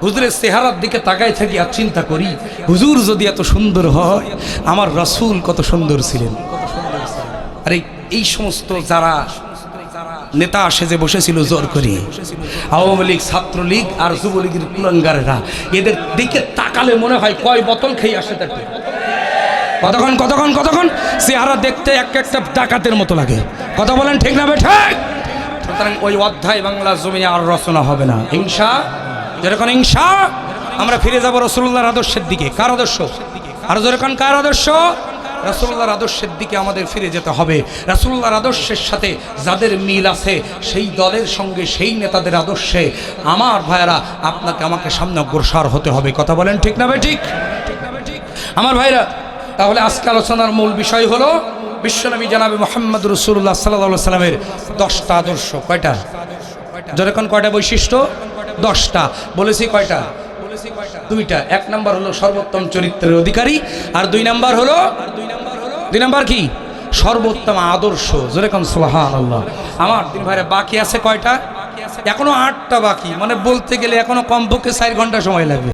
হুজুরের চেহারার দিকে তাকাই থাকি আর চিন্তা করি, হুজুর যদি এত সুন্দর হয়, আমার রসুল কত সুন্দর ছিলেন। আর এই সমস্ত যারা নেতা সেজে বসেছিল জোর করে, আওয়ামী লীগ, ছাত্রলীগ আর যুবলীগের কুলাঙ্গারেরা, এদের দিকে তাকালে মনে হয় কয় বোতল খেয়ে আসে থাকে। কতক্ষণ কতক্ষণ কতক্ষণ চেহারা দেখতে একটা ডাকাতের মতো লাগে। কথা বলেন ঠিক না? ঠিক। সুতরাং ওই অধ্যায় বাংলা জমিনে আর রচনা হবে না, হিংসা। যেরকম হিংসা, আমরা ফিরে যাব রাসূলুল্লাহর আদর্শের দিকে। কার আদর্শ? আর যেরকম কার আদর্শ? রাসূলুল্লাহর আদর্শের দিকে আমাদের ফিরে যেতে হবে। রাসূলুল্লাহর আদর্শের সাথে যাদের মিল আছে, সেই দলের সঙ্গে, সেই নেতাদের আদর্শে আমার ভাইয়েরা আপনাকে আমাকে সামনে অগ্রসর হতে হবে। কথা বলেন ঠিক না? ঠিক। আমার ভাইরা, তাহলে আজকে আলোচনার মূল বিষয় হলো বিশ্বনবী জনাবে মুহাম্মদ রাসূলুল্লাহ সাল্লাল্লাহু আলাইহি সাল্লামের 10টা আদর্শ। কয়টা? যেরকম কয়টা বৈশিষ্ট্য? 10টা। বলেছি কয়টা? 2টা। 1 নাম্বার হলো সর্বোত্তম চরিত্রের অধিকারী, আর 2 নাম্বার হলো, 2 নাম্বার কি? সর্বোত্তম আদর্শ। যেরকম সুবহানাল্লাহ। আমার দিন ভাইরা, বাকি আছে কয়টা? এখনো 8টা বাকি, মানে বলতে গেলে এখনো কমপক্ষে 4 ঘন্টা সময় লাগবে।